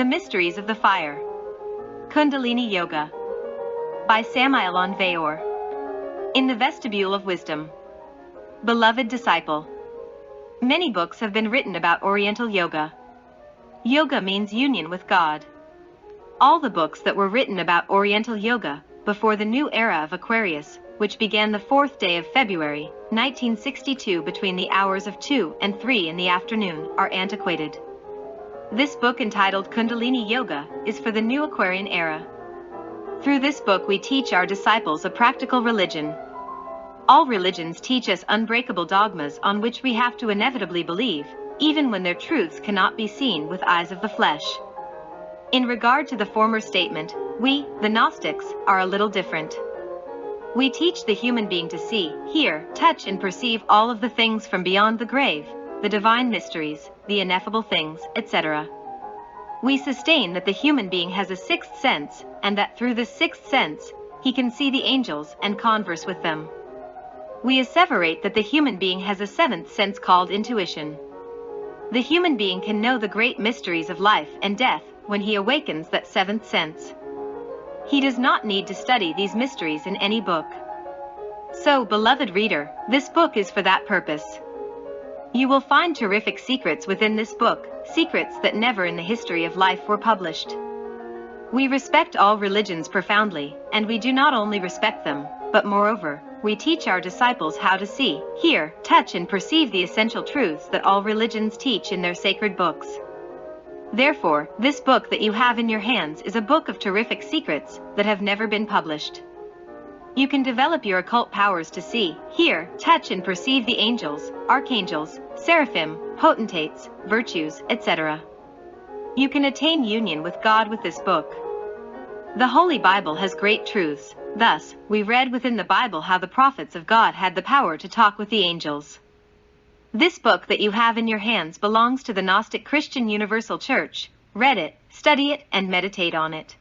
The Mysteries of the Fire. Kundalini Yoga. By Samael Aun Weor. In the Vestibule of Wisdom. Beloved disciple. Many books have been written about Oriental Yoga. Yoga means union with God. All the books that were written about Oriental Yoga, before the new era of Aquarius, which began the 4th day of February, 1962 between the hours of 2 and 3 in the afternoon, are antiquated. This book entitled Kundalini Yoga is for the new Aquarian era. Through this book we teach our disciples a practical religion. All religions teach us unbreakable dogmas on which we have to inevitably believe, even when their truths cannot be seen with eyes of the flesh. In regard to the former statement, we, the Gnostics, are a little different. We teach the human being to see, hear, touch and perceive all of the things from beyond the grave, the divine mysteries, the ineffable things, etc. We sustain that the human being has a sixth sense, and that through this sixth sense, he can see the angels and converse with them. We asseverate that the human being has a seventh sense called intuition. The human being can know the great mysteries of life and death when he awakens that seventh sense. He does not need to study these mysteries in any book. So, beloved reader, this book is for that purpose. You will find terrific secrets within this book, secrets that never in the history of life were published. We respect all religions profoundly, and we do not only respect them, but moreover, we teach our disciples how to see, hear, touch and perceive the essential truths that all religions teach in their sacred books. Therefore, this book that you have in your hands is a book of terrific secrets that have never been published. You can develop your occult powers to see, hear, touch and perceive the angels, archangels, seraphim, potentates, virtues, etc. You can attain union with God with this book. The Holy Bible has great truths. Thus, we read within the Bible how the prophets of God had the power to talk with the angels. This book that you have in your hands belongs to the Gnostic Christian Universal Church. Read it, study it, and meditate on it.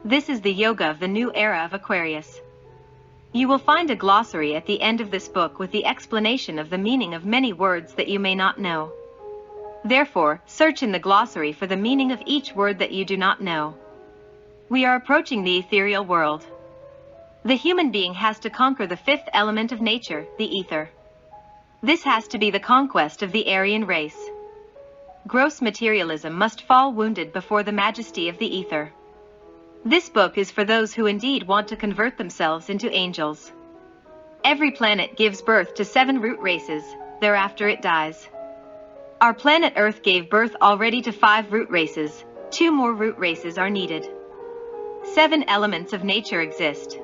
This is the yoga of the new era of Aquarius. You will find a glossary at the end of this book with the explanation of the meaning of many words that you may not know. Therefore, search in the glossary for the meaning of each word that you do not know. We are approaching the ethereal world. The human being has to conquer the fifth element of nature, the ether. This has to be the conquest of the Aryan race. Gross materialism must fall wounded before the majesty of the ether. This book is for those who indeed want to convert themselves into angels. Every planet gives birth to 7 root races, thereafter it dies. Our planet Earth gave birth already to 5 root races, 2 more root races are needed. 7 elements of nature exist.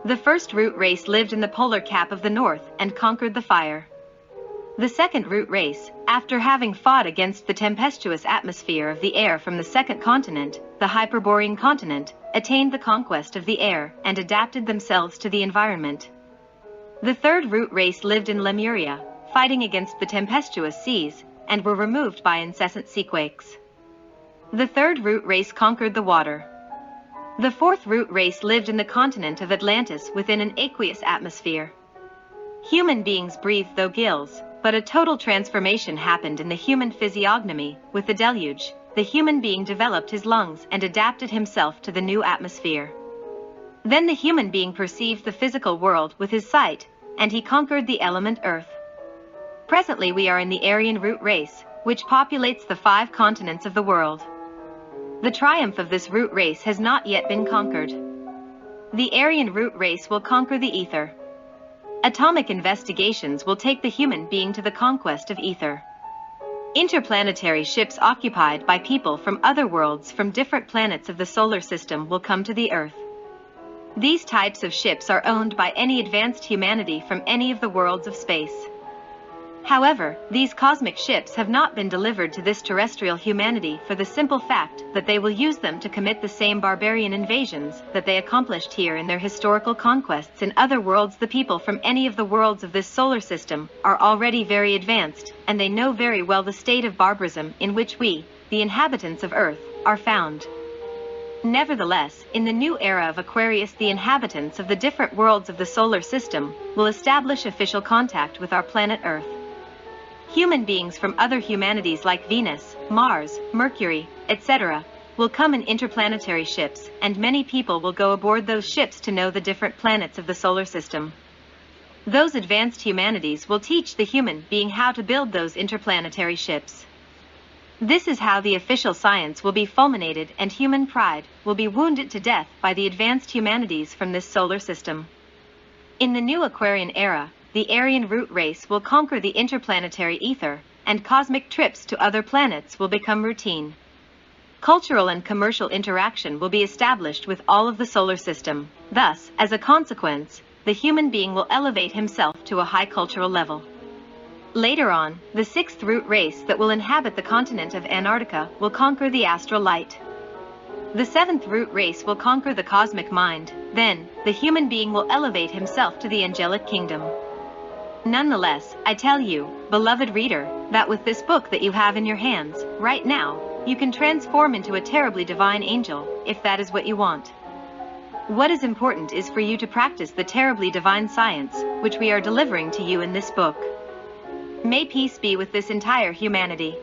The first root race lived in the polar cap of the north and conquered the fire. The second root race, after having fought against the tempestuous atmosphere of the air from the second continent, the Hyperborean continent, attained the conquest of the air and adapted themselves to the environment. The third root race lived in Lemuria, fighting against the tempestuous seas, and were removed by incessant seaquakes. The third root race conquered the water. The fourth root race lived in the continent of Atlantis within an aqueous atmosphere. Human beings breathed through gills, but a total transformation happened in the human physiognomy. With the deluge, the human being developed his lungs and adapted himself to the new atmosphere. Then the human being perceived the physical world with his sight, and he conquered the element earth. Presently we are in the Aryan root race, which populates the 5 continents of the world. The triumph of this root race has not yet been conquered. The Aryan root race will conquer the ether. Atomic investigations will take the human being to the conquest of ether. Interplanetary ships occupied by people from other worlds from different planets of the solar system will come to the Earth. These types of ships are owned by any advanced humanity from any of the worlds of space. However, these cosmic ships have not been delivered to this terrestrial humanity for the simple fact that they will use them to commit the same barbarian invasions that they accomplished here in their historical conquests in other worlds. The people from any of the worlds of this solar system are already very advanced, and they know very well the state of barbarism in which we, the inhabitants of Earth, are found. Nevertheless, in the new era of Aquarius, the inhabitants of the different worlds of the solar system will establish official contact with our planet Earth. Human beings from other humanities like Venus, Mars, Mercury, etc., will come in interplanetary ships, and many people will go aboard those ships to know the different planets of the solar system. Those advanced humanities will teach the human being how to build those interplanetary ships. This is how the official science will be fulminated and human pride will be wounded to death by the advanced humanities from this solar system. In the new Aquarian era, the Aryan root race will conquer the interplanetary ether, and cosmic trips to other planets will become routine. Cultural and commercial interaction will be established with all of the solar system. Thus, as a consequence, the human being will elevate himself to a high cultural level. Later on, the sixth root race that will inhabit the continent of Antarctica will conquer the astral light. The seventh root race will conquer the cosmic mind. Then, the human being will elevate himself to the angelic kingdom. Nonetheless, I tell you, beloved reader, that with this book that you have in your hands, right now, you can transform into a terribly divine angel, if that is what you want. What is important is for you to practice the terribly divine science, which we are delivering to you in this book. May peace be with this entire humanity.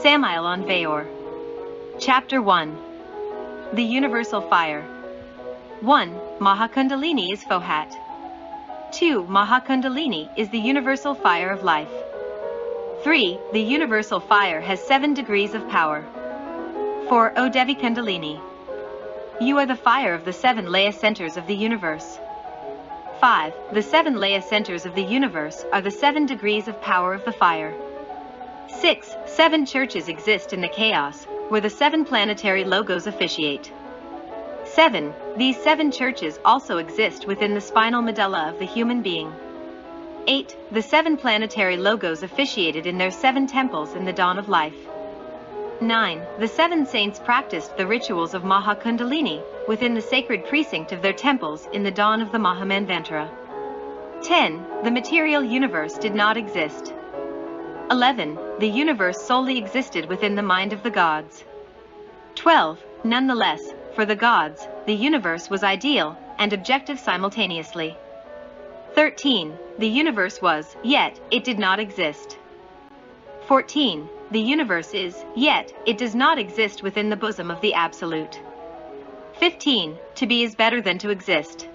Samael Aun Weor. Chapter 1. The Universal Fire. 1. Mahakundalini is Fohat. 2. Mahakundalini is the universal fire of life. 3. The universal fire has 7 degrees of power. 4. O Devi Kundalini. You are the fire of the 7 Laya centers of the universe. 5. The 7 Laya centers of the universe are the 7 degrees of power of the fire. 6. 7 churches exist in the chaos, where the 7 planetary logos officiate. 7. These 7 churches also exist within the spinal medulla of the human being. 8. The 7 planetary logos officiated in their 7 temples in the dawn of life. 9. The 7 saints practiced the rituals of Mahakundalini within the sacred precinct of their temples in the dawn of the Mahamanvantara. 10. The material universe did not exist. 11. The universe solely existed within the mind of the gods. 12. Nonetheless, for the gods, the universe was ideal and objective simultaneously. 13. The universe was, yet it did not exist. 14. The universe is, yet it does not exist within the bosom of the Absolute. 15. To be is better than to exist.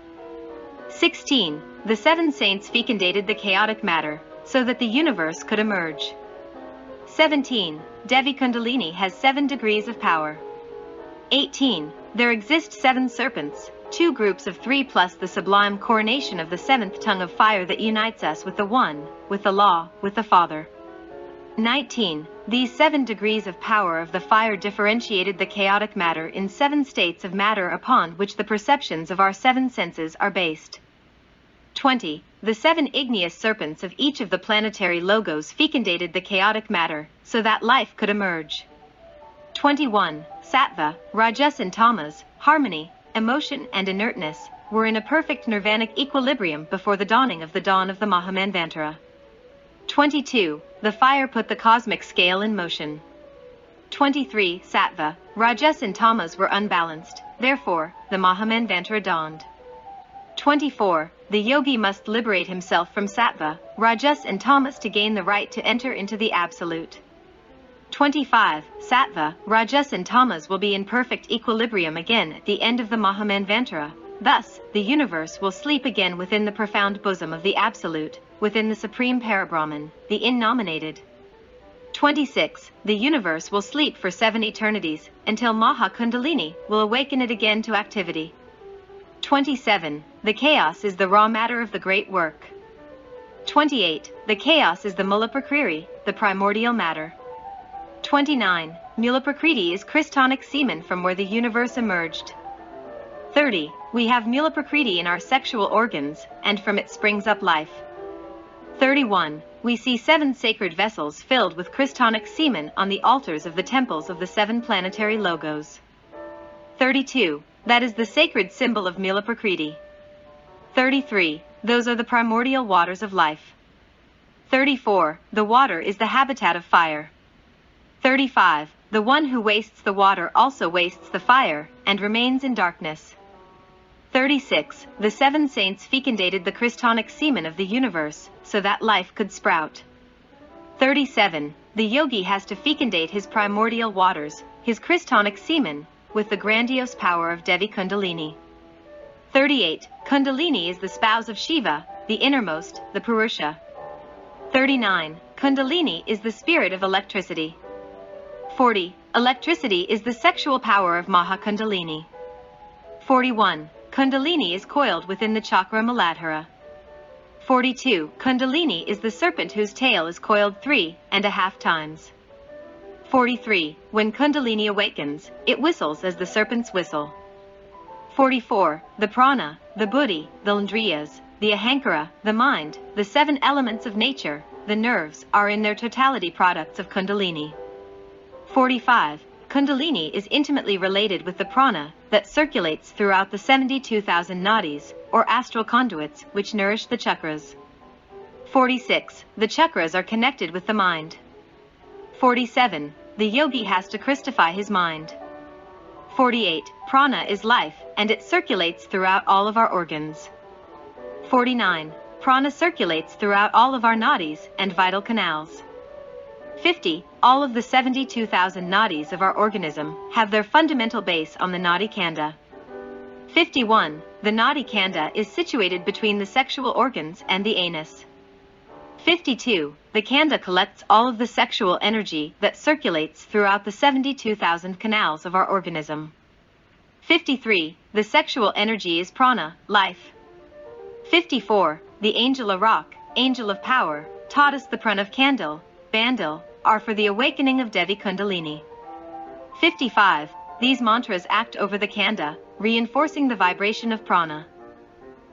16. The 7 saints fecundated the chaotic matter, so that the universe could emerge. 17. Devi Kundalini has 7 degrees of power. 18. There exist 7 serpents, 2 groups of 3 plus the sublime coronation of the 7th tongue of fire that unites us with the One, with the Law, with the Father. 19. These 7 degrees of power of the fire differentiated the chaotic matter in 7 states of matter upon which the perceptions of our 7 senses are based. 20. The 7 igneous serpents of each of the planetary logos fecundated the chaotic matter, so that life could emerge. 21. Sattva, Rajas and Tamas, harmony, emotion and inertness, were in a perfect nirvanic equilibrium before the dawning of the dawn of the Mahamanvantara. 22. The fire put the cosmic scale in motion. 23. Sattva, Rajas and Tamas were unbalanced, therefore, the Mahamanvantara dawned. 24. The yogi must liberate himself from Sattva, Rajas and Tamas to gain the right to enter into the Absolute. 25. Sattva, Rajas and Tamas will be in perfect equilibrium again at the end of the Mahamanvantara. Thus, the universe will sleep again within the profound bosom of the Absolute, within the Supreme Parabrahman, the Innominated. 26. The universe will sleep for 7 eternities, until Mahakundalini will awaken it again to activity. 27. The chaos is the raw matter of the great work. 28. The chaos is the Mula Prakriti, the primordial matter. 29. Mula Prakriti is crystonic semen from where the universe emerged. 30. We have Mula Prakriti in our sexual organs, and from it springs up life. 31. We see 7 sacred vessels filled with crystonic semen on the altars of the temples of the 7 planetary logos. 32. That is the sacred symbol of Mula Prakriti. 33. Those are the primordial waters of life. 34. The water is the habitat of fire. 35. The one who wastes the water also wastes the fire, and remains in darkness. 36. The 7 saints fecundated the crystonic semen of the universe, so that life could sprout. 37. The yogi has to fecundate his primordial waters, his Christonic semen, with the grandiose power of Devi Kundalini. 38. Kundalini is the spouse of Shiva, the innermost, the Purusha. 39. Kundalini is the spirit of electricity. 40. Electricity is the sexual power of Maha Kundalini. 41. Kundalini is coiled within the chakra Muladhara. 42. Kundalini is the serpent whose tail is coiled 3.5 times. 43. When Kundalini awakens, it whistles as the serpent's whistle. 44. The prana, the buddhi, the indriyas, the ahankara, the mind, the 7 elements of nature, the nerves, are in their totality products of Kundalini. 45. Kundalini is intimately related with the prana that circulates throughout the 72,000 nadis, or astral conduits, which nourish the chakras. 46. The chakras are connected with the mind. 47. The yogi has to Christify his mind. 48. Prana is life, and it circulates throughout all of our organs. 49. Prana circulates throughout all of our nadis and vital canals. 50. All of the 72,000 nadis of our organism have their fundamental base on the nadi kanda. 51. The nadi kanda is situated between the sexual organs and the anus. 52. The kanda collects all of the sexual energy that circulates throughout the 72,000 canals of our organism. 53. The sexual energy is prana, life. 54. The angel Arak, angel of power, taught us the pranav candle, bandil, are for the awakening of Devi Kundalini. 55. These mantras act over the kanda, reinforcing the vibration of prana.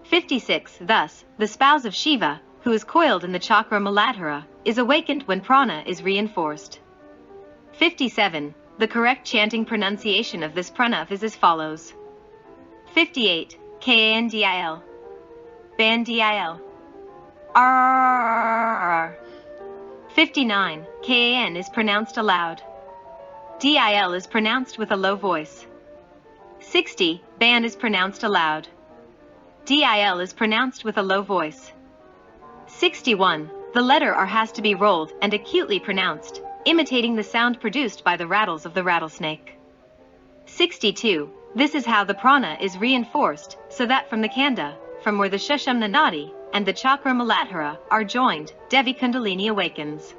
56. Thus, the spouse of Shiva, who is coiled in the chakra Muladhara, is awakened when prana is reinforced. 57. The correct chanting pronunciation of this pranav is as follows. 58. Kandil. Bandil. R. 59. Kan is pronounced aloud. Dil is pronounced with a low voice. 60. Ban is pronounced aloud. Dil is pronounced with a low voice. 61. The letter R has to be rolled and acutely pronounced, imitating the sound produced by the rattles of the rattlesnake. 62. This is how the prana is reinforced, so that from the kanda, from where the Sushumna nadi and the chakra Muladhara are joined, Devi Kundalini awakens.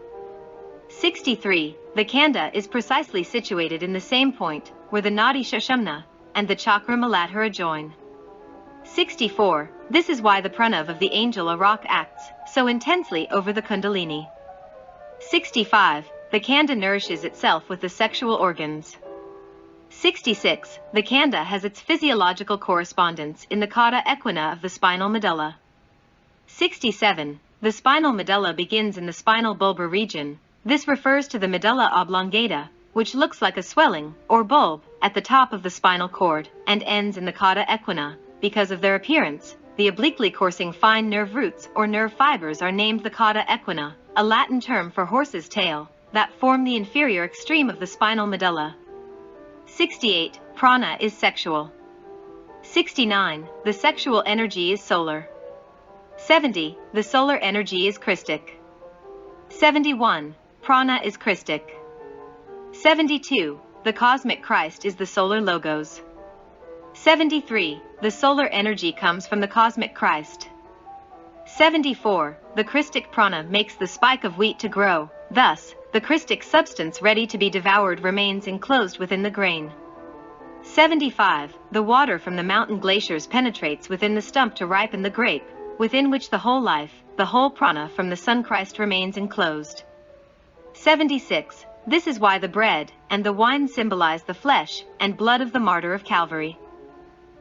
63. The kanda is precisely situated in the same point where the nadi Sushumna and the chakra Muladhara join. 64. This is why the pranav of the angel Arak acts so intensely over the Kundalini. 65. The kanda nourishes itself with the sexual organs. 66. The kanda has its physiological correspondence in the cauda equina of the spinal medulla. 67. The spinal medulla begins in the spinal bulbar region. This refers to the medulla oblongata, which looks like a swelling, or bulb, at the top of the spinal cord, and ends in the cauda equina. Because of their appearance, the obliquely coursing fine nerve roots or nerve fibers are named the cauda equina, a Latin term for horse's tail, that form the inferior extreme of the spinal medulla. 68. Prana is sexual. 69. The sexual energy is solar. 70. The solar energy is Christic. 71. Prana is Christic. 72. The cosmic Christ is the solar logos. 73. The solar energy comes from the cosmic Christ. 74. The Christic prana makes the spike of wheat to grow, thus, the Christic substance ready to be devoured remains enclosed within the grain. 75. The water from the mountain glaciers penetrates within the stump to ripen the grape, within which the whole life, the whole prana from the Sun Christ remains enclosed. 76. This is why the bread and the wine symbolize the flesh and blood of the martyr of Calvary.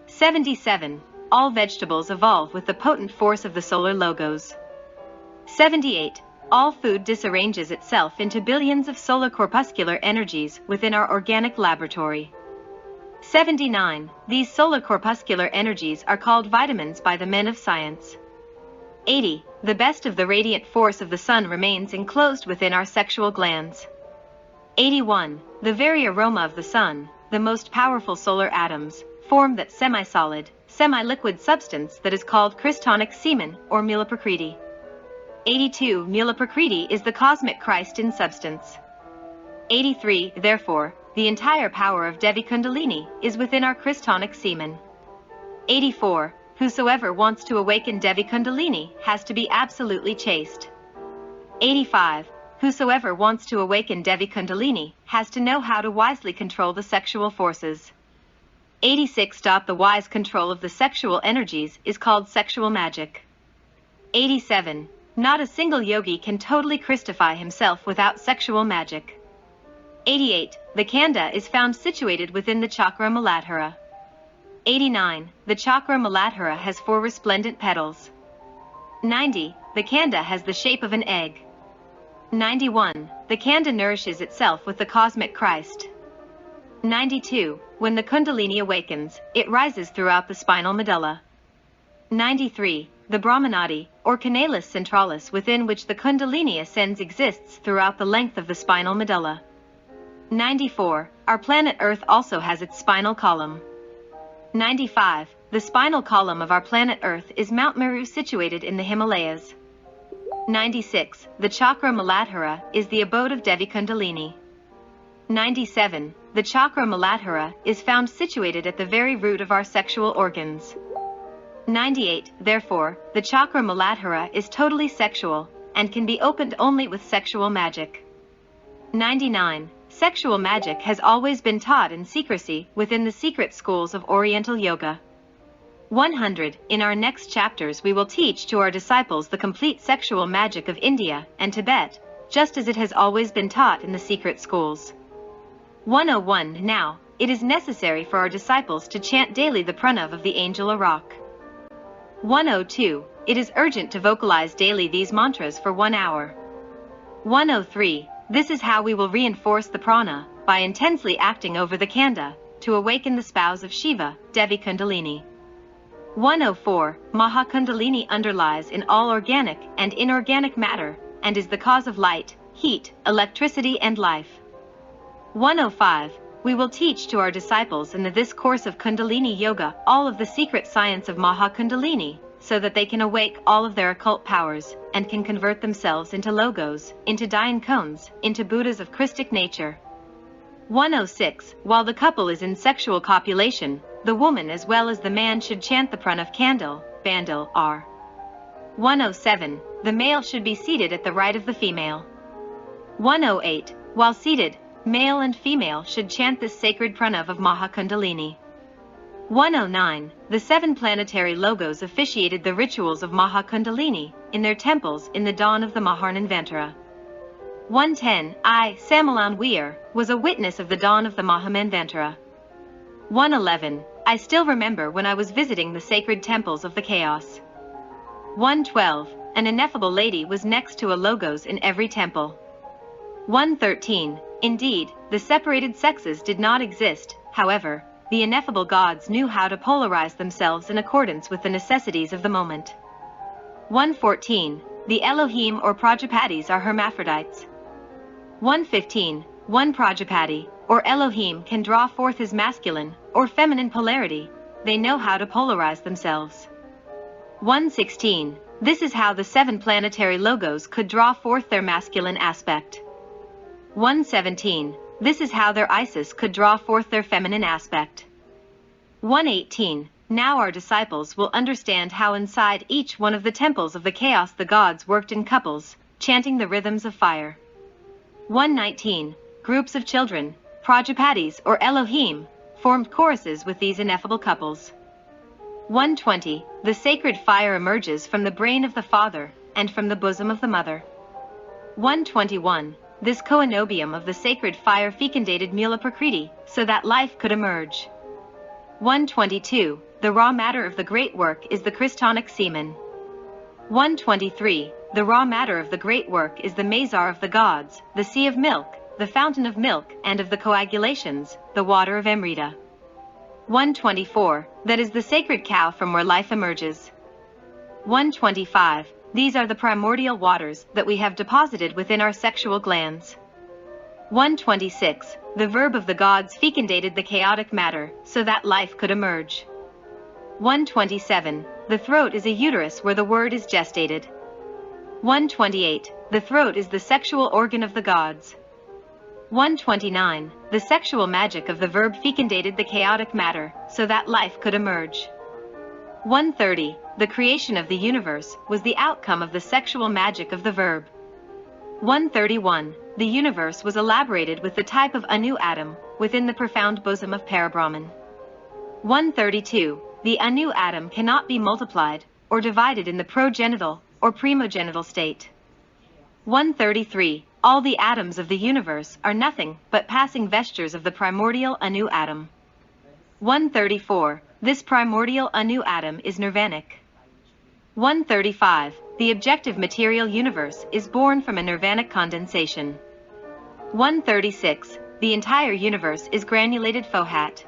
77. All vegetables evolve with the potent force of the solar logos. 78. All food disarranges itself into billions of solar corpuscular energies within our organic laboratory. 79. These solar corpuscular energies are called vitamins by the men of science. 80. The best of the radiant force of the sun remains enclosed within our sexual glands. 81. The very aroma of the sun, the most powerful solar atoms, form that semi-solid, semi-liquid substance that is called Christonic semen or Mila Prakriti. 82. Mula Prakriti is the cosmic Christ in substance. 83. Therefore, the entire power of Devi Kundalini is within our Christonic semen. 84. Whosoever wants to awaken Devi Kundalini has to be absolutely chaste. 85. Whosoever wants to awaken Devi Kundalini has to know how to wisely control the sexual forces. 86. The wise control of the sexual energies is called sexual magic. 87. Not a single yogi can totally Christify himself without sexual magic. 88. The Kanda is found situated within the chakra Muladhara. 89. The chakra Muladhara has 4 resplendent petals. 90. The Kanda has the shape of an egg. 91. The Kanda nourishes itself with the cosmic Christ. 92. When the Kundalini awakens, it rises throughout the spinal medulla. 93. The Brahmanadi, or canalis centralis within which the Kundalini ascends exists throughout the length of the spinal medulla. 94. Our planet Earth also has its spinal column. 95. The spinal column of our planet Earth is Mount Meru situated in the Himalayas. 96. The chakra Muladhara is the abode of Devi Kundalini. 97. The chakra Muladhara is found situated at the very root of our sexual organs. 98. Therefore, the chakra Muladhara is totally sexual, and can be opened only with sexual magic. 99. Sexual magic has always been taught in secrecy within the secret schools of Oriental Yoga. 100. In our next chapters we will teach to our disciples the complete sexual magic of India and Tibet, just as it has always been taught in the secret schools. 101. Now, it is necessary for our disciples to chant daily the pranav of the angel Arak. 102. It is urgent to vocalize daily these mantras for 1 hour. 103. This is how we will reinforce the prana, by intensely acting over the Kanda, to awaken the spouse of Shiva, Devi Kundalini. 104. Maha Kundalini underlies in all organic and inorganic matter, and is the cause of light, heat, electricity and life. 105. We will teach to our disciples in this course of Kundalini Yoga all of the secret science of Maha Kundalini, so that they can awake all of their occult powers, and can convert themselves into logos, into Dayan cones, into Buddhas of Christic nature. 106. While the couple is in sexual copulation, the woman as well as the man should chant the pranav Kandal, Bandal, R. 107. The male should be seated at the right of the female. 108. While seated, male and female should chant this sacred pranav of Maha Kundalini. 109. The 7 planetary logos officiated the rituals of Maha Kundalini in their temples in the dawn of the Mahamanvantara. 110. I, Samael Aun Weor, was a witness of the dawn of the Mahamanvantara. 111. I still remember when I was visiting the sacred temples of the chaos. 112. An ineffable lady was next to a logos in every temple. 113. Indeed, the separated sexes did not exist, however, the ineffable gods knew how to polarize themselves in accordance with the necessities of the moment. 114. The Elohim or Prajapatis are hermaphrodites. 115. One Prajapati, or Elohim, can draw forth his masculine or feminine polarity. They know how to polarize themselves. 116. This is how the 7 planetary logos could draw forth their masculine aspect. 117. This is how their Isis could draw forth their feminine aspect. 118. Now our disciples will understand how inside each one of the temples of the chaos the gods worked in couples, chanting the rhythms of fire. 119. Groups of children, Prajapatis or Elohim, formed choruses with these ineffable couples. 120. The sacred fire emerges from the brain of the father, and from the bosom of the mother. 121. This coenobium of the sacred fire fecundated Mula Prakriti, so that life could emerge. 122. The raw matter of the great work is the Christonic semen. 123. The raw matter of the great work is the mazar of the gods, the sea of milk, the fountain of milk and of the coagulations, the water of Amrita. 124. That is the sacred cow from where life emerges. 125. These are the primordial waters that we have deposited within our sexual glands. 126. The verb of the gods fecundated the chaotic matter, so that life could emerge. 127. The throat is a uterus where the word is gestated. 128. The throat is the sexual organ of the gods. 129. The sexual magic of the verb fecundated the chaotic matter, so that life could emerge. 130. The creation of the universe was the outcome of the sexual magic of the verb. 131. The universe was elaborated with the type of Anu atom, within the profound bosom of Parabrahman. 132. The Anu atom cannot be multiplied, or divided in the progenital, or primogenital state. 133. All the atoms of the universe are nothing but passing vestures of the primordial Anu atom. 134. This primordial Anu atom is nirvanic. 135. The objective material universe is born from a nirvanic condensation. 136. The entire universe is granulated Fohat.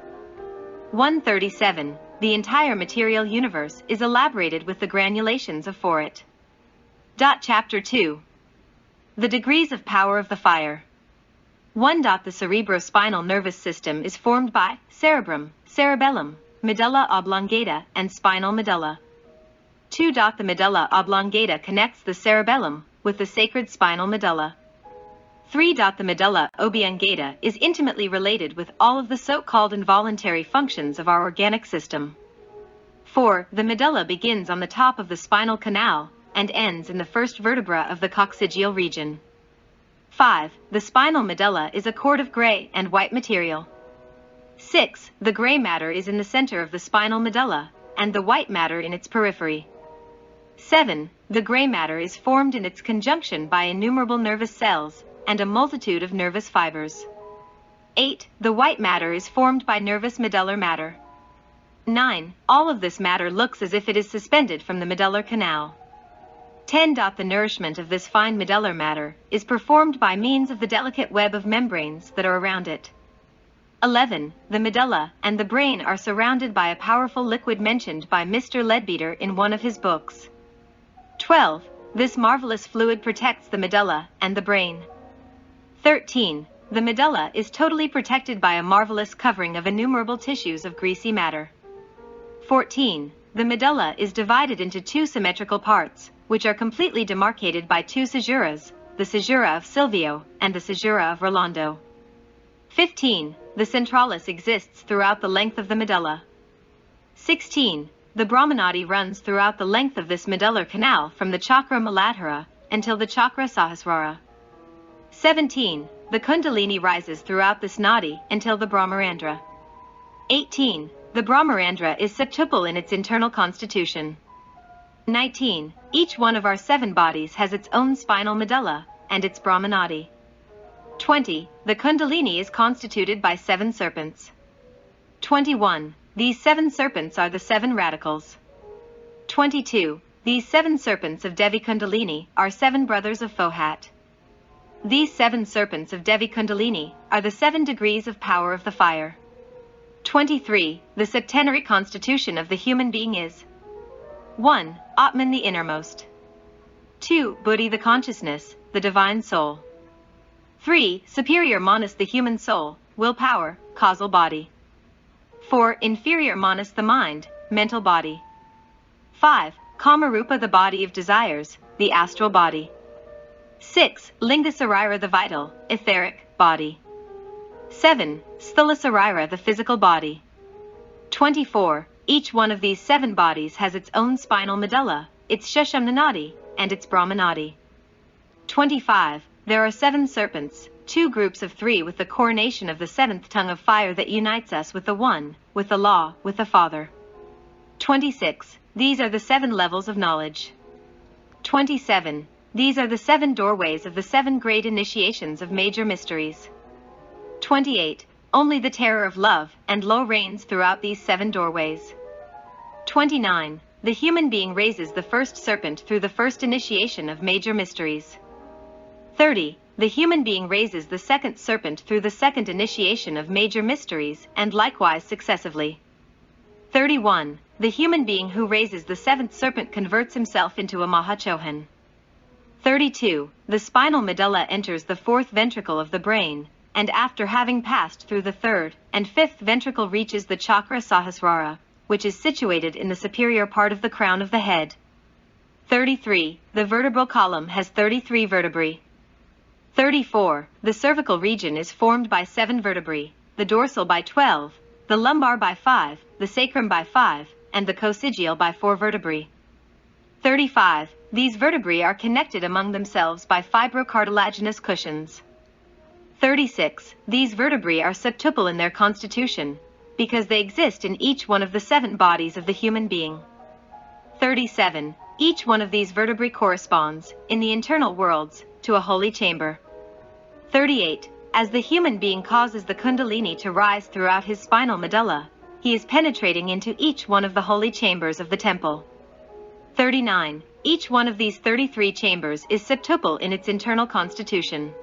137. The entire material universe is elaborated with the granulations of Forat. Chapter 2. The degrees of power of the fire. 1. The cerebrospinal nervous system is formed by cerebrum, cerebellum, medulla oblongata, and spinal medulla. 2. The medulla oblongata connects the cerebellum with the sacred spinal medulla. 3. The medulla oblongata is intimately related with all of the so-called involuntary functions of our organic system. 4. The medulla begins on the top of the spinal canal and ends in the first vertebra of the coccygeal region. 5. The spinal medulla is a cord of gray and white material. 6. The gray matter is in the center of the spinal medulla, and the white matter in its periphery. 7. The gray matter is formed in its conjunction by innumerable nervous cells and a multitude of nervous fibers. 8. The white matter is formed by nervous medullar matter. 9. All of this matter looks as if it is suspended from the medullar canal. 10. The nourishment of this fine medullar matter is performed by means of the delicate web of membranes that are around it. 11. The medulla and the brain are surrounded by a powerful liquid mentioned by Mr. Leadbeater in one of his books. 12. This marvelous fluid protects the medulla and the brain. 13. The medulla is totally protected by a marvelous covering of innumerable tissues of greasy matter. 14. The medulla is divided into two symmetrical parts, which are completely demarcated by two caesuras, the caesura of Silvio and the caesura of Rolando. 15. The centralis exists throughout the length of the medulla. 16. The Brahmanadi runs throughout the length of this medullar canal from the chakra Muladhara until the chakra Sahasrara. 17. The Kundalini rises throughout this nadi until the Brahmarandra. 18. The Brahmarandra is septuple in its internal constitution. 19. Each one of our 7 bodies has its own spinal medulla and its Brahmanadi. 20. The Kundalini is constituted by 7 serpents. 21. These 7 serpents are the 7 radicals. 22. These 7 serpents of Devi Kundalini are 7 brothers of Fohat. These 7 serpents of Devi Kundalini are the 7 degrees of power of the fire. 23. The septenary constitution of the human being is 1. Atman, the innermost. 2. Buddhi, the consciousness, the divine soul. 3. Superior manas, the human soul, willpower, causal body. 4. Inferior manas, the mind, mental body. 5. Kamarupa, the body of desires, the astral body. 6. Linga Sarira, the vital, etheric, body. 7. Sthula Sarira, the physical body. 24. Each one of these 7 bodies has its own spinal medulla, its Shashamnanadi, and its Brahmanadi. 25. There are 7 serpents, 2 groups of 3 with the coronation of the 7th tongue of fire that unites us with the One, with the Law, with the Father. 26. These are the 7 levels of knowledge. 27. These are the 7 doorways of the 7 great initiations of major mysteries. 28. Only the terror of love and law reigns throughout these 7 doorways. 29. The human being raises the first serpent through the first initiation of major mysteries. 30. The human being raises the second serpent through the second initiation of major mysteries, and likewise successively. 31. The human being who raises the 7th serpent converts himself into a Mahachohan. 32. The spinal medulla enters the 4th ventricle of the brain, and after having passed through the 3rd and 5th ventricle reaches the chakra Sahasrara, which is situated in the superior part of the crown of the head. 33. The vertebral column has 33 vertebrae. 34. The cervical region is formed by 7 vertebrae, the dorsal by 12, the lumbar by 5, the sacrum by 5, and the coccygeal by 4 vertebrae. 35. These vertebrae are connected among themselves by fibrocartilaginous cushions. 36. These vertebrae are septuple in their constitution, because they exist in each one of the 7 bodies of the human being. 37. Each one of these vertebrae corresponds, in the internal worlds, to a holy chamber. 38. As the human being causes the Kundalini to rise throughout his spinal medulla, he is penetrating into each one of the holy chambers of the temple. 39. Each one of these 33 chambers is septuple in its internal constitution.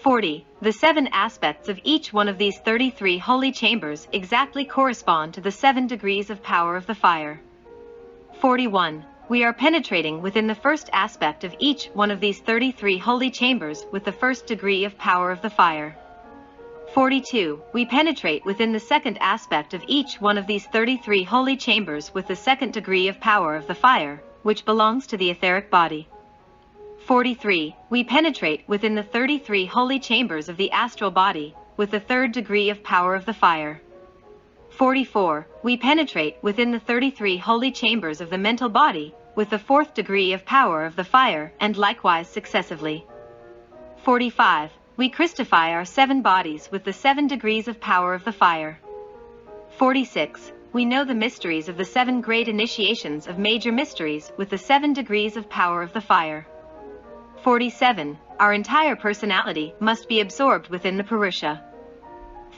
40. The 7 aspects of each one of these 33 holy chambers exactly correspond to the 7 degrees of power of the fire. 41. We are penetrating within the first aspect of each one of these 33 holy chambers with the first degree of power of the fire. 42. We penetrate within the second aspect of each one of these 33 holy chambers with the second degree of power of the fire, which belongs to the etheric body. 43. We penetrate within the 33 holy chambers of the astral body, with the third degree of power of the fire. 44. We penetrate within the 33 holy chambers of the mental body, with the fourth degree of power of the fire, and likewise successively. 45. We crystify our 7 bodies with the 7 degrees of power of the fire. 46. We know the mysteries of the 7 great initiations of major mysteries with the 7 degrees of power of the fire. 47. Our entire personality must be absorbed within the Purusha.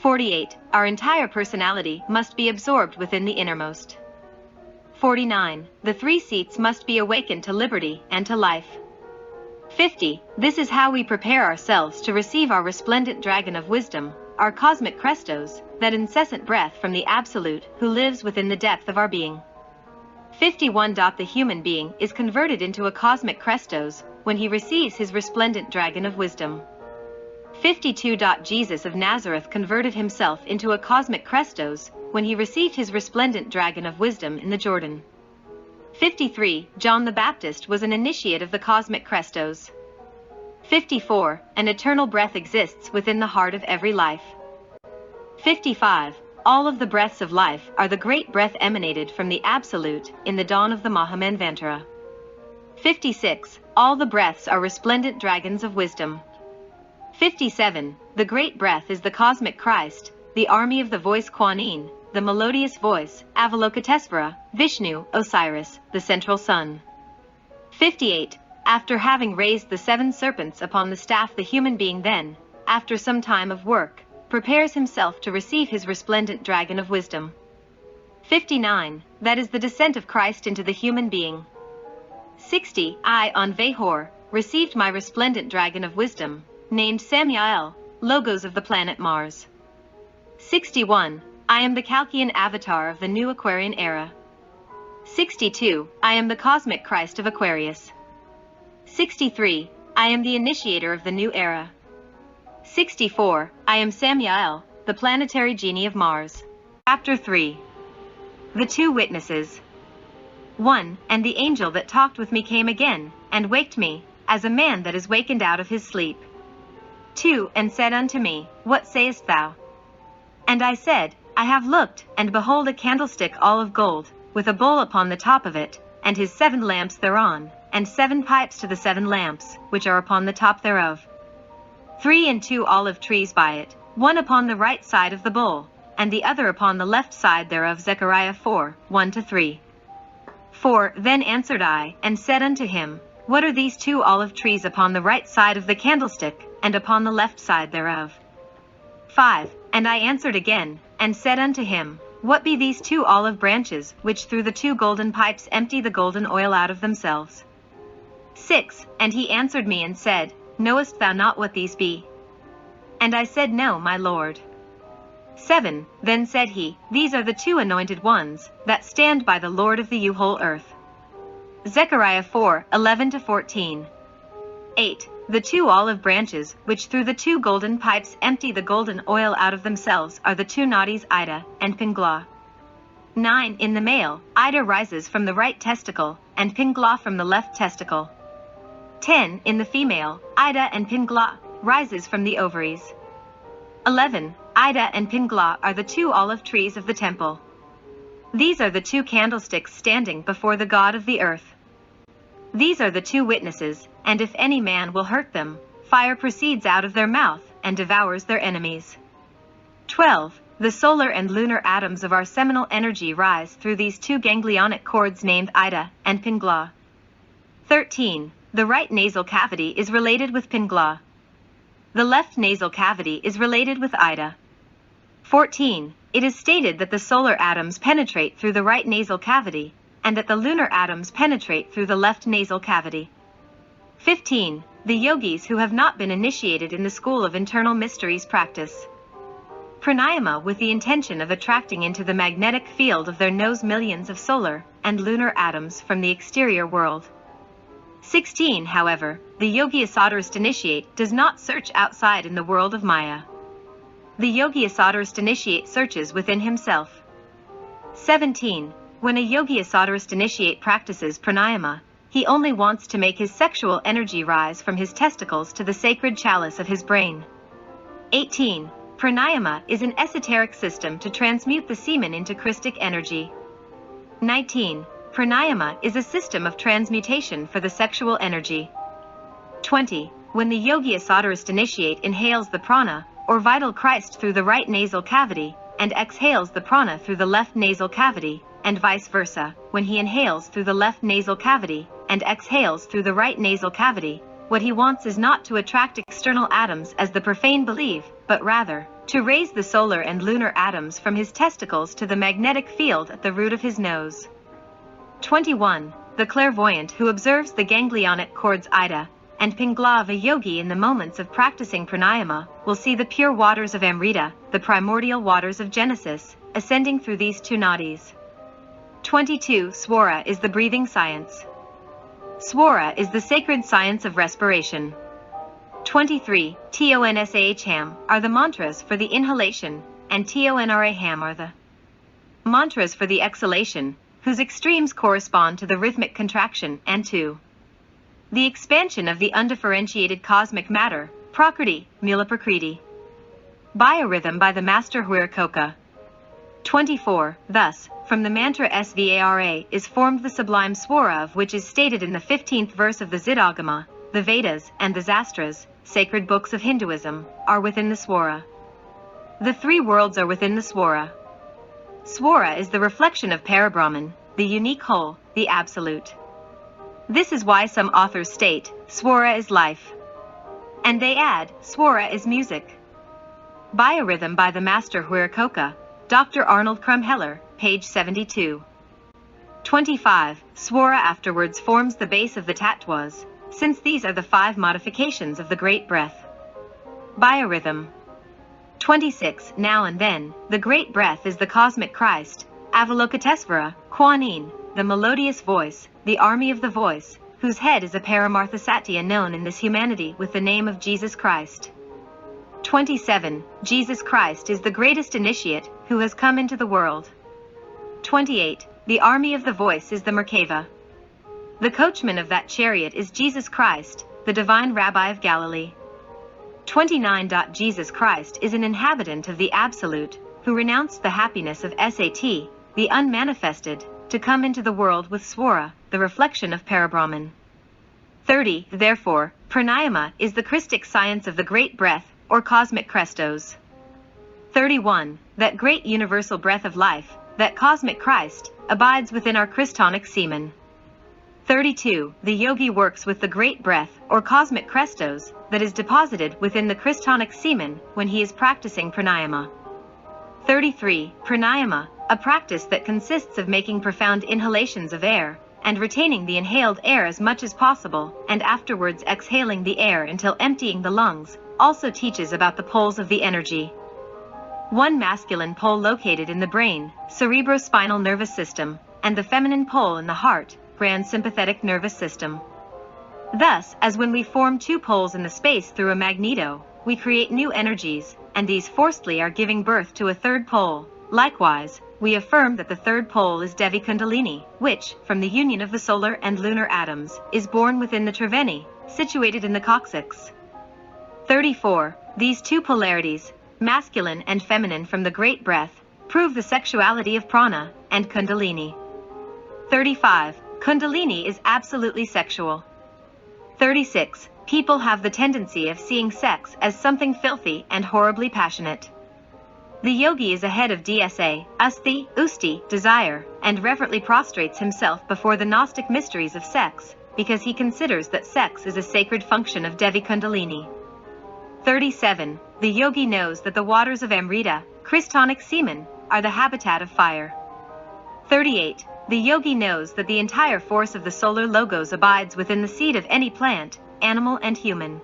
48. Our entire personality must be absorbed within the innermost. 49. The 3 seats must be awakened to liberty and to life. 50. This is how we prepare ourselves to receive our resplendent dragon of wisdom, our cosmic Krestos, that incessant breath from the Absolute who lives within the depth of our being. 51. The human being is converted into a cosmic Krestos when he receives his resplendent dragon of wisdom. 52. Jesus of Nazareth converted himself into a cosmic Krestos when he received his resplendent dragon of wisdom in the Jordan. 53. John the Baptist was an initiate of the cosmic Krestos. 54. An eternal breath exists within the heart of every life. 55. All of the breaths of life are the great breath emanated from the Absolute in the dawn of the Mahamanvantara. 56. All the breaths are resplendent dragons of wisdom. 57. The great breath is the cosmic Christ, the army of the voice Kuan Yin, the melodious voice, Avalokitesvara, Vishnu, Osiris, the central sun. 58. After having raised the 7 serpents upon the staff, the human being then, after some time of work, prepares himself to receive his resplendent dragon of wisdom. 59. That is the descent of Christ into the human being. 60. I, Aun Weor, received my resplendent dragon of wisdom, named Samael, logos of the planet Mars. 61. I am the Chalcean avatar of the new Aquarian era. 62. I am the cosmic Christ of Aquarius. 63. I am the initiator of the new era. 64. I am Samael, the planetary genie of Mars. Chapter 3. The 2 witnesses. 1. And the angel that talked with me came again, and waked me, as a man that is wakened out of his sleep. 2. And said unto me, What sayest thou? And I said, I have looked, and behold a candlestick all of gold, with a bowl upon the top of it, and his 7 lamps thereon, and 7 pipes to the 7 lamps, which are upon the top thereof. 3 and 2 olive trees by it, one upon the right side of the bowl, and the other upon the left side thereof. Zechariah 4, 1-3. 4. Then answered I, and said unto him, What are these 2 olive trees upon the right side of the candlestick, and upon the left side thereof? 5. And I answered again, and said unto him, What be these 2 olive branches, which through the 2 golden pipes empty the golden oil out of themselves? 6. And he answered me and said, Knowest thou not what these be? And I said, No, my Lord. 7. Then said he, These are the 2 anointed ones, that stand by the Lord of the whole earth. Zechariah 4, 11-14. 8. The 2 olive branches, which through the 2 golden pipes empty the golden oil out of themselves, are the 2 nadis Ida and Pingla. 9. In the male, Ida rises from the right testicle, and Pingla from the left testicle. 10. In the female, Ida and Pingla rises from the ovaries. 11. Ida and Pingla are the two olive trees of the temple. These are the two candlesticks standing before the God of the earth. These are the two witnesses, and if any man will hurt them, fire proceeds out of their mouth and devours their enemies. 12. The solar and lunar atoms of our seminal energy rise through these two ganglionic cords named Ida and Pingla. 13. The right nasal cavity is related with Pingla. The left nasal cavity is related with Ida. 14. It is stated that the solar atoms penetrate through the right nasal cavity, and that the lunar atoms penetrate through the left nasal cavity. 15. The yogis who have not been initiated in the school of internal mysteries practice pranayama with the intention of attracting into the magnetic field of their nose millions of solar and lunar atoms from the exterior world. 16. However, the yogi esoterist initiate does not search outside in the world of Maya. The yogi esoterist initiate searches within himself. 17. When a yogi esoterist initiate practices pranayama, he only wants to make his sexual energy rise from his testicles to the sacred chalice of his brain. 18. Pranayama is an esoteric system to transmute the semen into Christic energy. 19. Pranayama is a system of transmutation for the sexual energy. 20. When the yogi esoterist initiate inhales the prana, or vital Christ through the right nasal cavity, and exhales the prana through the left nasal cavity, and vice versa, when he inhales through the left nasal cavity, and exhales through the right nasal cavity, what he wants is not to attract external atoms as the profane believe, but rather, to raise the solar and lunar atoms from his testicles to the magnetic field at the root of his nose. 21. The clairvoyant who observes the ganglionic cords Ida and Pingla of a yogi in the moments of practicing pranayama will see the pure waters of Amrita, the primordial waters of Genesis, ascending through these two nadis. 22. Swara is the breathing science. Swara is the sacred science of respiration. 23. Tonsaham are the mantras for the inhalation, and Tonraham are the mantras for the exhalation, whose extremes correspond to the rhythmic contraction and to the expansion of the undifferentiated cosmic matter, Prakriti, Mula Prakriti. Biorhythm by the Master Huiracocha. 24. Thus, from the mantra Svara is formed the sublime swara of which is stated in the 15th verse of the Siddhagama, the Vedas and the Zastras, sacred books of Hinduism, are within the swara. The three worlds are within the swara. Swara is the reflection of Parabrahman, the unique whole, the absolute. This is why some authors state, swara is life. And they add, swara is music. Biorhythm by the Master Huiracocha, Dr. Arnold Krumheller, page 72. 25. Swara afterwards forms the base of the tattvas, since these are the 5 modifications of the great breath. Biorhythm. 26. Now and then, the great breath is the cosmic Christ, Avalokitesvara, Kuan Yin, the melodious voice, the army of the voice, whose head is a Paramartha Satya known in this humanity with the name of Jesus Christ. 27. Jesus Christ is the greatest initiate who has come into the world. 28. The army of the voice is the Merkava. The coachman of that chariot is Jesus Christ, the divine Rabbi of Galilee. 29. Jesus Christ is an inhabitant of the Absolute, who renounced the happiness of Sat, the unmanifested, to come into the world with Swara, the reflection of Parabrahman. 30. Therefore, pranayama is the Christic science of the great breath, or cosmic Krestos. 31. That great universal breath of life, that cosmic Christ, abides within our Christonic semen. 32. The yogi works with the great breath, or cosmic Krestos, that is deposited within the Christonic semen when he is practicing pranayama. 33. Pranayama, a practice that consists of making profound inhalations of air, and retaining the inhaled air as much as possible, and afterwards exhaling the air until emptying the lungs, also teaches about the poles of the energy. One masculine pole located in the brain, cerebrospinal nervous system, and the feminine pole in the heart, grand sympathetic nervous system. Thus, as when we form 2 poles in the space through a magneto, we create new energies, and these forcedly are giving birth to a 3rd pole. Likewise, we affirm that the third pole is Devi Kundalini, which, from the union of the solar and lunar atoms, is born within the Triveni, situated in the coccyx. 34. These two polarities, masculine and feminine from the great breath, prove the sexuality of prana and Kundalini. 35. Kundalini is absolutely sexual. 36. People have the tendency of seeing sex as something filthy and horribly passionate. The yogi is ahead of dsa, asti, usti, desire, and reverently prostrates himself before the Gnostic mysteries of sex, because he considers that sex is a sacred function of Devi Kundalini. 37. The yogi knows that the waters of Amrita, Christonic semen, are the habitat of fire. 38. The yogi knows that the entire force of the solar logos abides within the seed of any plant, animal and human.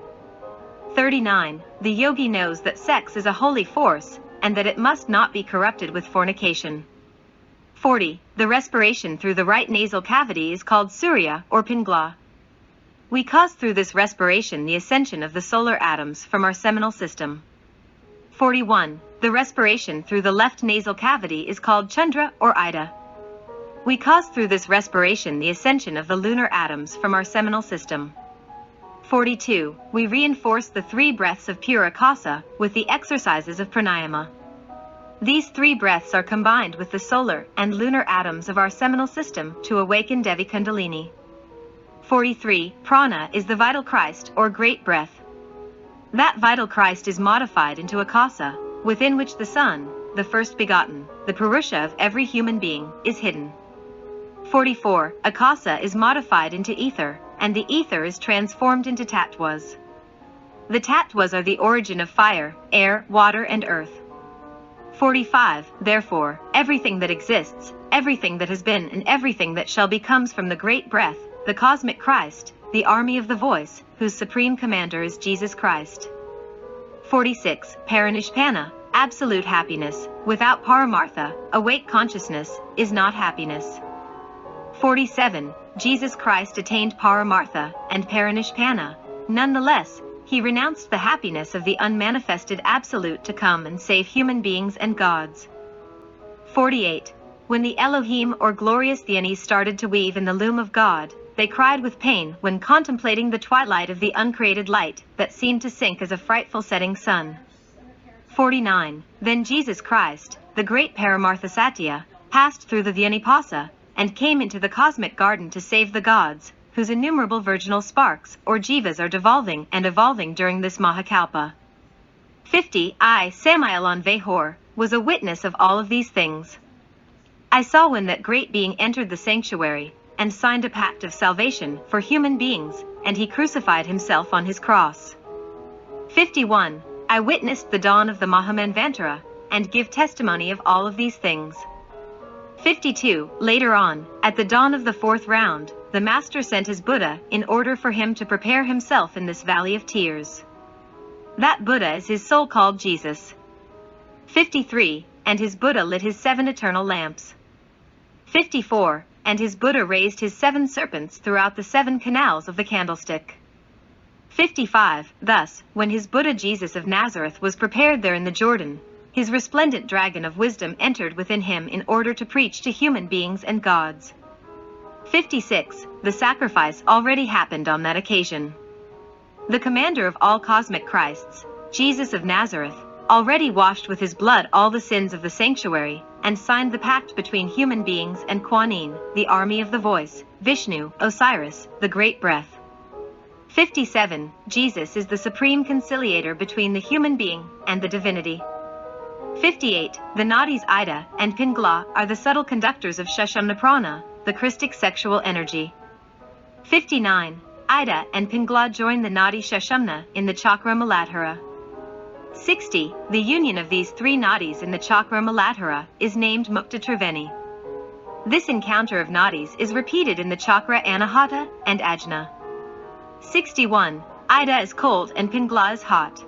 39. The yogi knows that sex is a holy force, and that it must not be corrupted with fornication. 40. The respiration through the right nasal cavity is called Surya or Pingla. We cause through this respiration the ascension of the solar atoms from our seminal system. 41. The respiration through the left nasal cavity is called Chandra or Ida. We cause through this respiration the ascension of the lunar atoms from our seminal system. 42. We reinforce the 3 breaths of pure akasa with the exercises of pranayama. These 3 breaths are combined with the solar and lunar atoms of our seminal system to awaken Devi Kundalini. 43. Prana is the vital Christ or great breath. That vital Christ is modified into akasa, within which the Son, the first begotten, the Purusha of every human being, is hidden. 44. Akasa is modified into ether, and the ether is transformed into tattvas. The tattvas are the origin of fire, air, water, and earth. 45. Therefore, everything that exists, everything that has been, and everything that shall be comes from the great breath, the cosmic Christ, the army of the voice, whose supreme commander is Jesus Christ. 46. Paranishpana, absolute happiness, without paramartha, awake consciousness, is not happiness. 47. Jesus Christ attained paramartha and paranishpana. Nonetheless, he renounced the happiness of the unmanifested absolute to come and save human beings and gods. 48. When the Elohim or glorious deities started to weave in the loom of God, they cried with pain when contemplating the twilight of the uncreated light that seemed to sink as a frightful setting sun. 49. Then Jesus Christ, the great Paramartha Satya, passed through the Vyanipasa, and came into the cosmic garden to save the gods, whose innumerable virginal sparks or jivas are devolving and evolving during this Mahakalpa. 50. I, Samael Aun Weor, was a witness of all of these things. I saw when that great being entered the sanctuary, and signed a pact of salvation for human beings, and he crucified himself on his cross. 51. I witnessed the dawn of the Mahamanvantara, and give testimony of all of these things. 52. Later on, at the dawn of the 4th round, the Master sent his Buddha in order for him to prepare himself in this valley of tears. That Buddha is his soul called Jesus. 53. And his Buddha lit his 7 eternal lamps. 54. And his Buddha raised his 7 serpents throughout the 7 canals of the candlestick. 55. Thus, when his Buddha Jesus of Nazareth was prepared there in the Jordan, his resplendent dragon of wisdom entered within him in order to preach to human beings and gods. 56. The sacrifice already happened on that occasion. The commander of all cosmic Christs, Jesus of Nazareth, already washed with his blood all the sins of the sanctuary, and signed the pact between human beings and Kuan Yin, the army of the voice, Vishnu, Osiris, the great breath. 57. Jesus is the supreme conciliator between the human being and the divinity. 58. The nadis Ida and Pingla are the subtle conductors of Sushumna Prana, the Christic sexual energy. 59. Ida and Pingla join the nadi Sushumna in the chakra Muladhara. 60. The union of these 3 nadis in the chakra Muladhara is named Mukta Triveni. This encounter of nadis is repeated in the chakra Anahata and Ajna. 61. Ida is cold and Pingla is hot.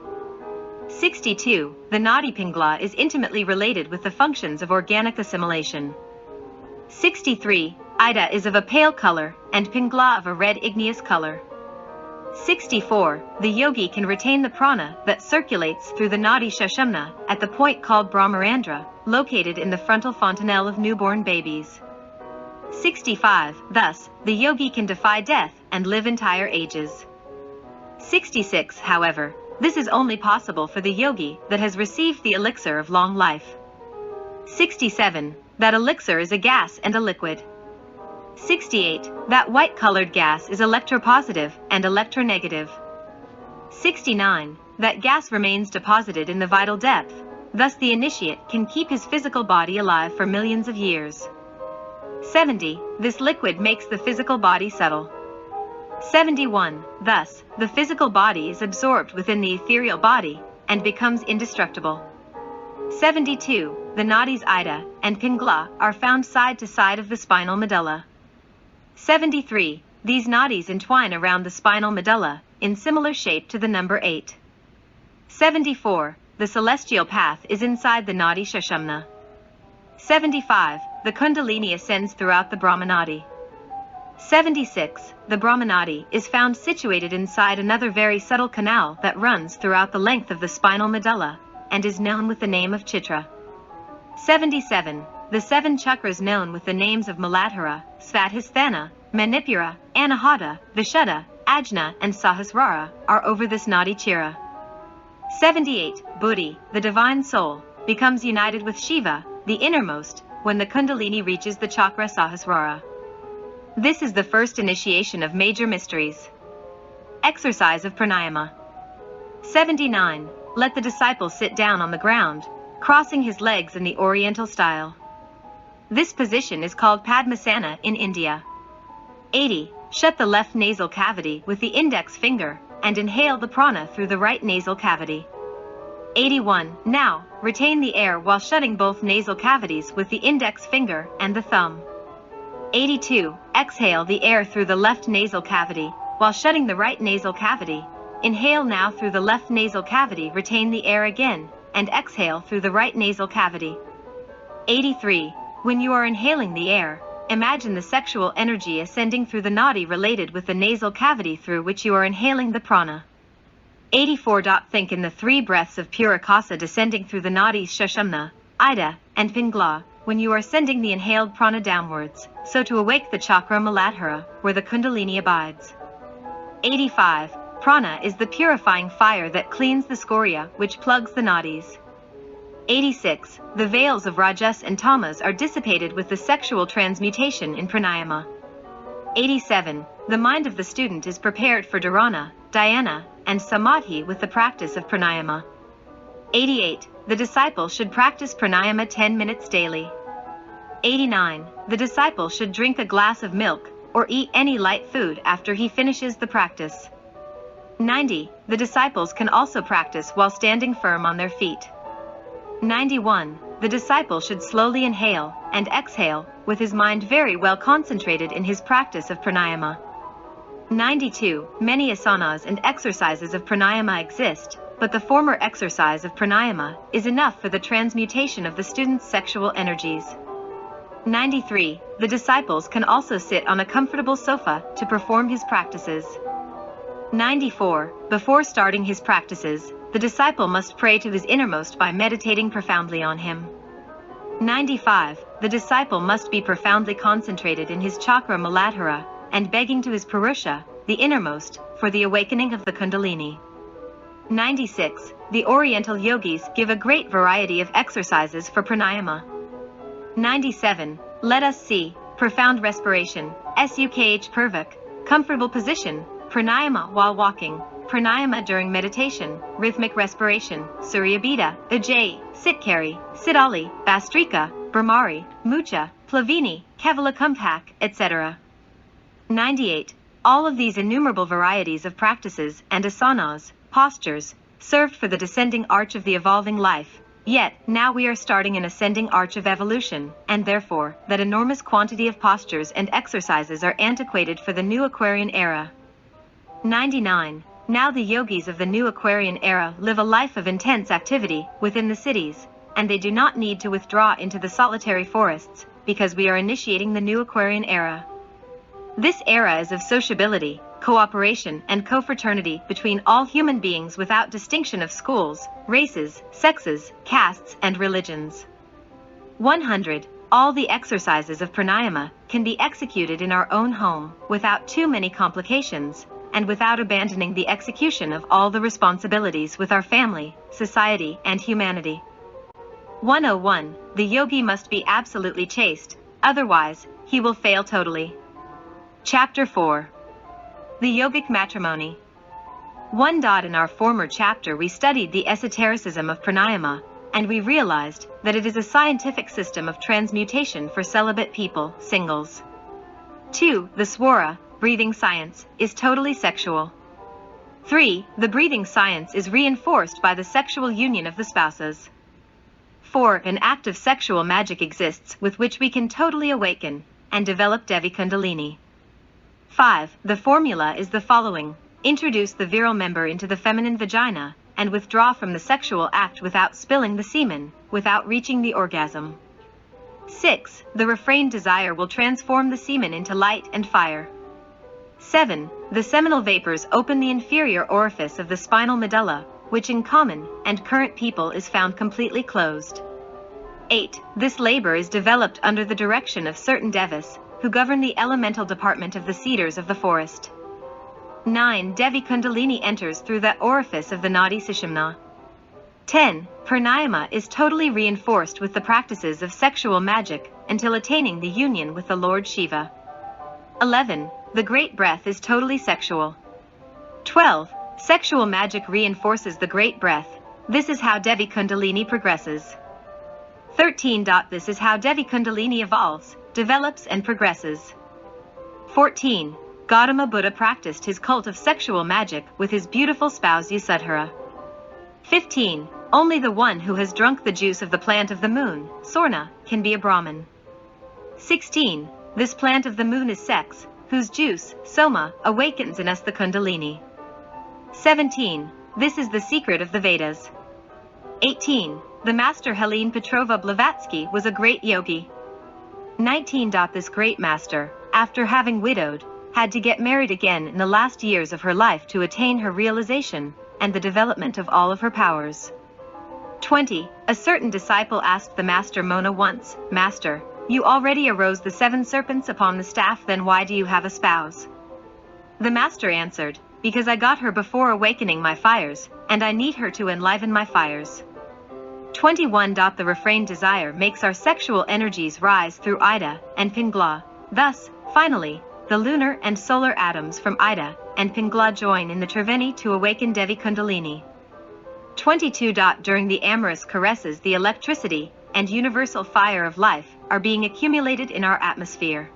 62. The nadi Pingla is intimately related with the functions of organic assimilation. 63. Ida is of a pale color, and Pingla of a red igneous color. 64. The yogi can retain the prana that circulates through the nadi Sushumna at the point called Brahmarandra, located in the frontal fontanelle of newborn babies. 65. Thus, the yogi can defy death and live entire ages. 66. However, this is only possible for the yogi that has received the elixir of long life. 67. That elixir is a gas and a liquid. 68. That white-colored gas is electropositive and electronegative. 69. That gas remains deposited in the vital depth, thus the initiate can keep his physical body alive for millions of years. 70. This liquid makes the physical body subtle. 71. Thus, the physical body is absorbed within the ethereal body and becomes indestructible. 72. The nadis Ida and Pingala are found side to side of the spinal medulla. 73. These nadis entwine around the spinal medulla in similar shape to the number 8. 74. The celestial path is inside the nadi shashamna. 75. The Kundalini ascends throughout the Brahmanadi. 76. The Brahmanadi is found situated inside another very subtle canal that runs throughout the length of the spinal medulla and is known with the name of Chitra. 77. The 7 chakras known with the names of Muladhara, Svadhisthana, Manipura, Anahata, Vishuddha, Ajna and Sahasrara are over this nadi chira. 78. Buddhi, the divine soul, becomes united with Shiva, the innermost, when the Kundalini reaches the chakra Sahasrara. This is the first initiation of major mysteries. Exercise of pranayama. 79. Let the disciple sit down on the ground, crossing his legs in the Oriental style. This position is called Padmasana in India. 80. Shut the left nasal cavity with the index finger and inhale the prana through the right nasal cavity. 81. Now, retain the air while shutting both nasal cavities with the index finger and the thumb. 82. Exhale the air through the left nasal cavity while shutting the right nasal cavity. Inhale now through the left nasal cavity, retain the air again, and exhale through the right nasal cavity. 83. When you are inhaling the air, imagine the sexual energy ascending through the nadi related with the nasal cavity through which you are inhaling the prana. 84. Think in the 3 breaths of pure akasa descending through the nadis shashamna, ida, and pingala, when you are sending the inhaled prana downwards, so to awake the chakra Muladhara, where the Kundalini abides. 85. Prana is the purifying fire that cleans the scoria which plugs the nadis. 86. The veils of rajas and tamas are dissipated with the sexual transmutation in pranayama. 87. The mind of the student is prepared for dharana, dhyana, and samadhi with the practice of pranayama. 88. The disciple should practice pranayama 10 minutes daily. 89. The disciple should drink a glass of milk or eat any light food after he finishes the practice. 90. The disciples can also practice while standing firm on their feet. 91. The disciple should slowly inhale and exhale with his mind very well concentrated in his practice of pranayama. 92. Many asanas and exercises of pranayama exist, but the former exercise of pranayama is enough for the transmutation of the student's sexual energies. 93. The disciples can also sit on a comfortable sofa to perform his practices. 94. Before starting his practices, the disciple must pray to his innermost by meditating profoundly on him. 95. The disciple must be profoundly concentrated in his chakra Muladhara and begging to his Purusha, the innermost, for the awakening of the Kundalini. 96. The Oriental yogis give a great variety of exercises for pranayama. 97. Let us see: profound respiration, sukh purvak, comfortable position, pranayama while walking, pranayama during meditation, rhythmic respiration, suryabhita, ujjayi, sitkari, sidali, bastrika, brahmari, mucha, plavini, kevala etc. 98. All of these innumerable varieties of practices and asanas, postures, served for the descending arch of the evolving life, yet now we are starting an ascending arch of evolution, and therefore that enormous quantity of postures and exercises are antiquated for the new Aquarian era. 99. Now the yogis of the new Aquarian era live a life of intense activity within the cities, and they do not need to withdraw into the solitary forests, because we are initiating the new Aquarian era. This era is of sociability, cooperation, and co-fraternity between all human beings without distinction of schools, races, sexes, castes, and religions. 100. All the exercises of pranayama can be executed in our own home without too many complications, and without abandoning the execution of all the responsibilities with our family, society, and humanity. 101. The yogi must be absolutely chaste, otherwise, he will fail totally. Chapter 4. The Yogic Matrimony. 1. In our former chapter we studied the esotericism of pranayama, and we realized that it is a scientific system of transmutation for celibate people, singles. 2. The swara, breathing science, is totally sexual. 3. The breathing science is reinforced by the sexual union of the spouses. 4. An act of sexual magic exists with which we can totally awaken and develop Devi Kundalini. 5. The formula is the following: introduce the virile member into the feminine vagina and withdraw from the sexual act without spilling the semen, without reaching the orgasm. 6. The refrained desire will transform the semen into light and fire. 7. The seminal vapors open the inferior orifice of the spinal medulla, which in common and current people is found completely closed. 8. This labor is developed under the direction of certain devas, who govern the elemental department of the cedars of the forest. 9. Devi Kundalini enters through the orifice of the Nadi Sushumna. 10. Pranayama is totally reinforced with the practices of sexual magic until attaining the union with the Lord Shiva. 11. The great breath is totally sexual. 12. Sexual magic reinforces the great breath. This is how Devi Kundalini progresses. 13. This is how Devi Kundalini evolves, develops and progresses. 14. Gautama Buddha practiced his cult of sexual magic with his beautiful spouse Yasudhara. 15. Only the one who has drunk the juice of the plant of the moon, Sorna, can be a Brahmin. 16. This plant of the moon is sex, whose juice, Soma, awakens in us the Kundalini. 17. This is the secret of the Vedas. 18. The master Helene Petrova Blavatsky was a great yogi. 19. This great master, after having widowed, had to get married again in the last years of her life to attain her realization and the development of all of her powers. 20. A certain disciple asked the master Mona once, "Master, you already arose the 7 serpents upon the staff, then why do you have a spouse?" The master answered, "Because I got her before awakening my fires, and I need her to enliven my fires." 21. The refrained desire makes our sexual energies rise through Ida and Pingala. Thus, finally, the lunar and solar atoms from Ida and Pingala join in the Triveni to awaken Devi Kundalini. 22. During the amorous caresses, the electricity and universal fire of life are being accumulated in our atmosphere.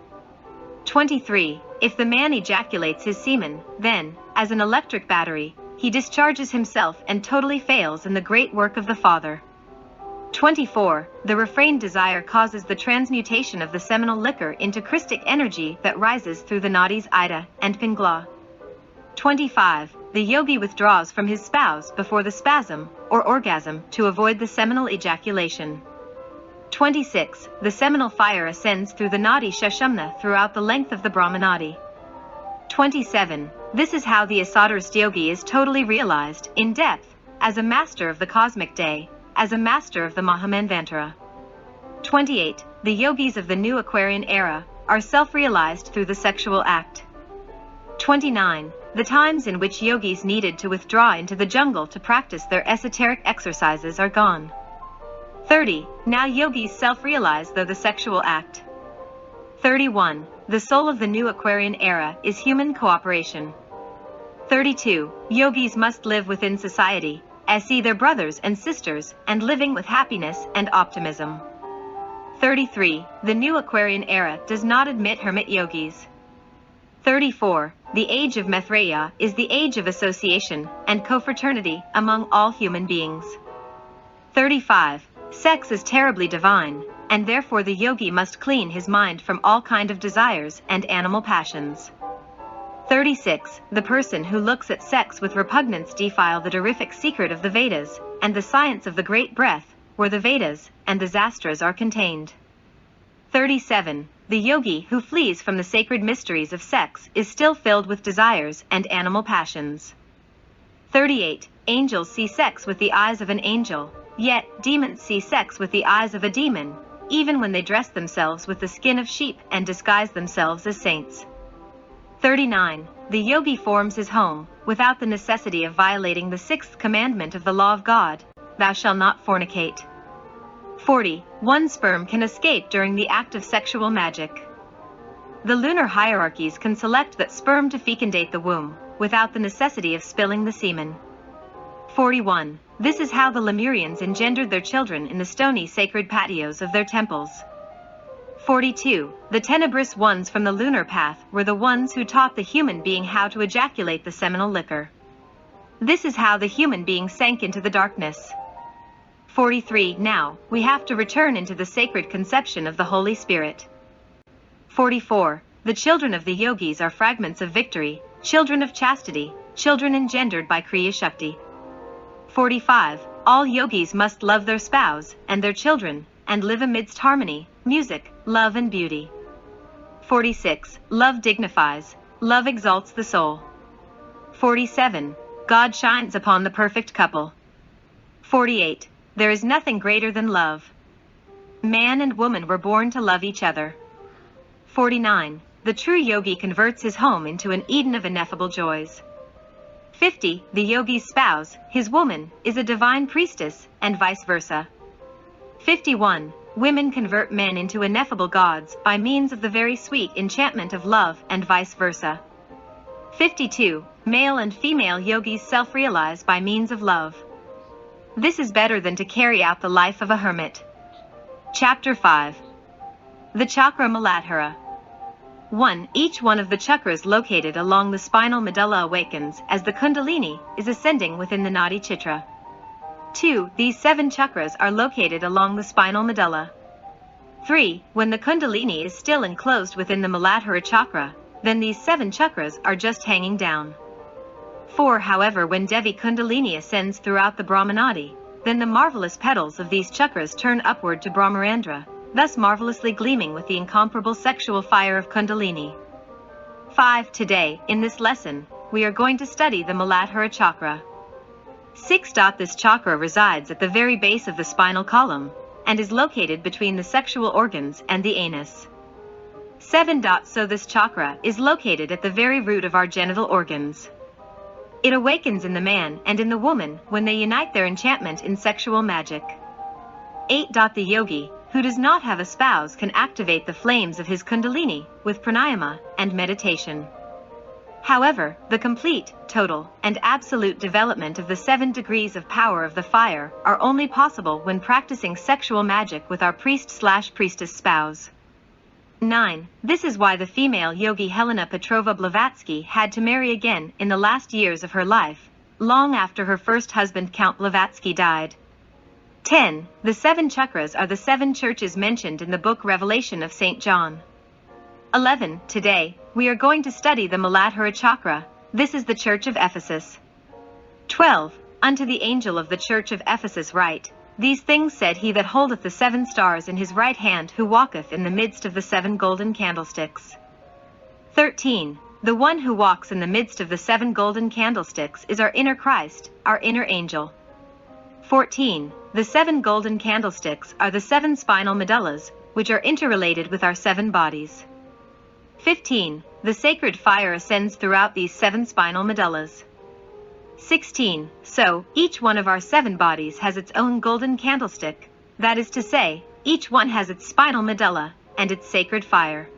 23. If the man ejaculates his semen, then, as an electric battery, he discharges himself and totally fails in the great work of the Father. 24. The refrained desire causes the transmutation of the seminal liquor into Christic energy that rises through the nadis Ida and Pingala. 25. The yogi withdraws from his spouse before the spasm or orgasm to avoid the seminal ejaculation. 26. The seminal fire ascends through the nadi shashamna throughout the length of the brahmanadi. 27. This is how the esoterist yogi is totally realized, in depth, as a master of the cosmic day, as a master of the Mahamanvantara. 28. The yogis of the new Aquarian era are self-realized through the sexual act. 29. The times in which yogis needed to withdraw into the jungle to practice their esoteric exercises are gone. 30. Now yogis self-realize through the sexual act. 31. The soul of the new Aquarian era is human cooperation. 32. Yogis must live within society, as see their brothers and sisters, and living with happiness and optimism. 33. The new Aquarian era does not admit hermit yogis. 34. The age of Maitreya is the age of association and confraternity among all human beings. 35. Sex is terribly divine, and therefore the yogi must clean his mind from all kind of desires and animal passions. 36. The person who looks at sex with repugnance defile the terrific secret of the Vedas and the science of the great breath, where the Vedas and the Zastras are contained. 37. The yogi who flees from the sacred mysteries of sex is still filled with desires and animal passions. 38. Angels see sex with the eyes of an angel, yet demons see sex with the eyes of a demon, even when they dress themselves with the skin of sheep and disguise themselves as saints. 39. The yogi forms his home, without the necessity of violating the sixth commandment of the law of God, thou shalt not fornicate. 40. One sperm can escape during the act of sexual magic. The lunar hierarchies can select that sperm to fecundate the womb, without the necessity of spilling the semen. 41. This is how the Lemurians engendered their children in the stony sacred patios of their temples. 42. The tenebrous ones from the lunar path were the ones who taught the human being how to ejaculate the seminal liquor. This is how the human being sank into the darkness. 43. Now, we have to return into the sacred conception of the Holy Spirit. 44. The children of the yogis are fragments of victory, children of chastity, children engendered by Kriya Shakti. 45. All yogis must love their spouse and their children, and live amidst harmony, music, love and beauty. 46. Love dignifies, love exalts the soul. 47. God shines upon the perfect couple. 48. There is nothing greater than love. Man and woman were born to love each other. 49. The true yogi converts his home into an Eden of ineffable joys. 50. The yogi's spouse, his woman, is a divine priestess, and vice versa. 51. Women convert men into ineffable gods by means of the very sweet enchantment of love, and vice versa. 52. Male and female yogis self-realize by means of love. This is better than to carry out the life of a hermit. Chapter 5. The Chakra Muladhara. 1. Each one of the chakras located along the spinal medulla awakens as the Kundalini is ascending within the Nadi Chitra. 2. These 7 chakras are located along the spinal medulla. 3. When the Kundalini is still enclosed within the Muladhara chakra, then these 7 chakras are just hanging down. 4. However, when Devi Kundalini ascends throughout the Brahmanadi, then the marvelous petals of these chakras turn upward to Brahmarandra, thus marvelously gleaming with the incomparable sexual fire of Kundalini. 5. Today, in this lesson, we are going to study the Muladhara chakra. 6. This chakra resides at the very base of the spinal column, and is located between the sexual organs and the anus. 7. So this chakra is located at the very root of our genital organs. It awakens in the man and in the woman when they unite their enchantment in sexual magic. 8. The yogi, who does not have a spouse, can activate the flames of his Kundalini with pranayama and meditation. However, the complete, total, and absolute development of the 7 degrees of power of the fire are only possible when practicing sexual magic with our priest/priestess spouse. 9. This is why the female yogi Helena Petrova Blavatsky had to marry again in the last years of her life, long after her first husband Count Blavatsky died. 10. The 7 chakras are the 7 churches mentioned in the book Revelation of St. John. 11. Today, we are going to study the Muladhara chakra. This is the church of Ephesus. 12. Unto the angel of the church of Ephesus write, These things said he that holdeth the 7 stars in his right hand, who walketh in the midst of the 7 golden candlesticks. 13. The one who walks in the midst of the 7 golden candlesticks is our inner Christ, our inner angel. 14. The 7 golden candlesticks are the 7 spinal medullas, which are interrelated with our 7 bodies. 15. The sacred fire ascends throughout these 7 spinal medullas. 16. So, each one of our 7 bodies has its own golden candlestick, that is to say, each one has its spinal medulla, and its sacred fire.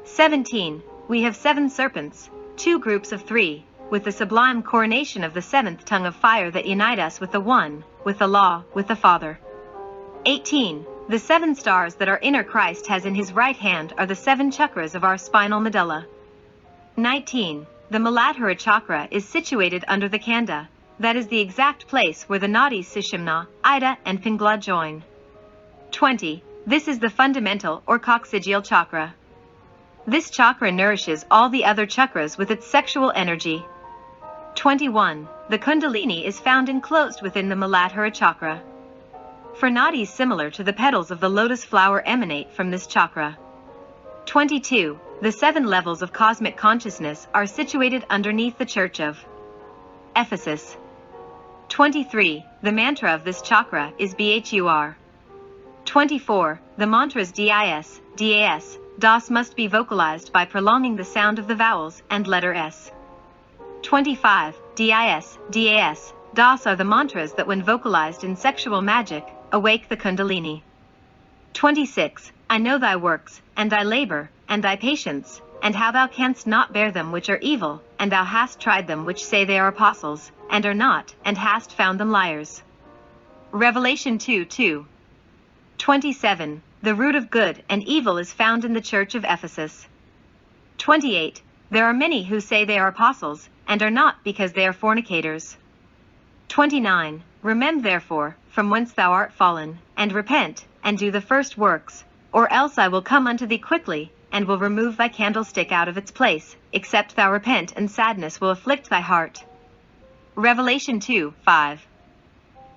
17. We have 7 serpents, 2 groups of 3, with the sublime coronation of the 7th tongue of fire that unite us with the One, with the Law, with the Father. 18. The 7 stars that our inner Christ has in his right hand are the 7 chakras of our spinal medulla. 19. The Muladhara chakra is situated under the Kanda, that is the exact place where the nadis Sushumna, Ida, and Pingala join. 20. This is the fundamental or coccygeal chakra. This chakra nourishes all the other chakras with its sexual energy. 21. The Kundalini is found enclosed within the Muladhara chakra. For nadis similar to the petals of the lotus flower emanate from this chakra. 22. The 7 levels of cosmic consciousness are situated underneath the church of Ephesus. 23. The mantra of this chakra is Bhur. 24. the mantras DIS, DAS, DAS must be vocalized by prolonging the sound of the vowels and letter S. 25. DIS, DAS, DAS are the mantras that when vocalized in sexual magic, awake the Kundalini. 26. I know thy works, and thy labor, and thy patience, and how thou canst not bear them which are evil, and thou hast tried them which say they are apostles, and are not, and hast found them liars. Revelation 2:2. 27. The root of good and evil is found in the church of Ephesus. 28. There are many who say they are apostles, and are not because they are fornicators. 29. Remember therefore, from whence thou art fallen, and repent, and do the first works, or else I will come unto thee quickly, and will remove thy candlestick out of its place, except thou repent, and sadness will afflict thy heart. Revelation 2:5.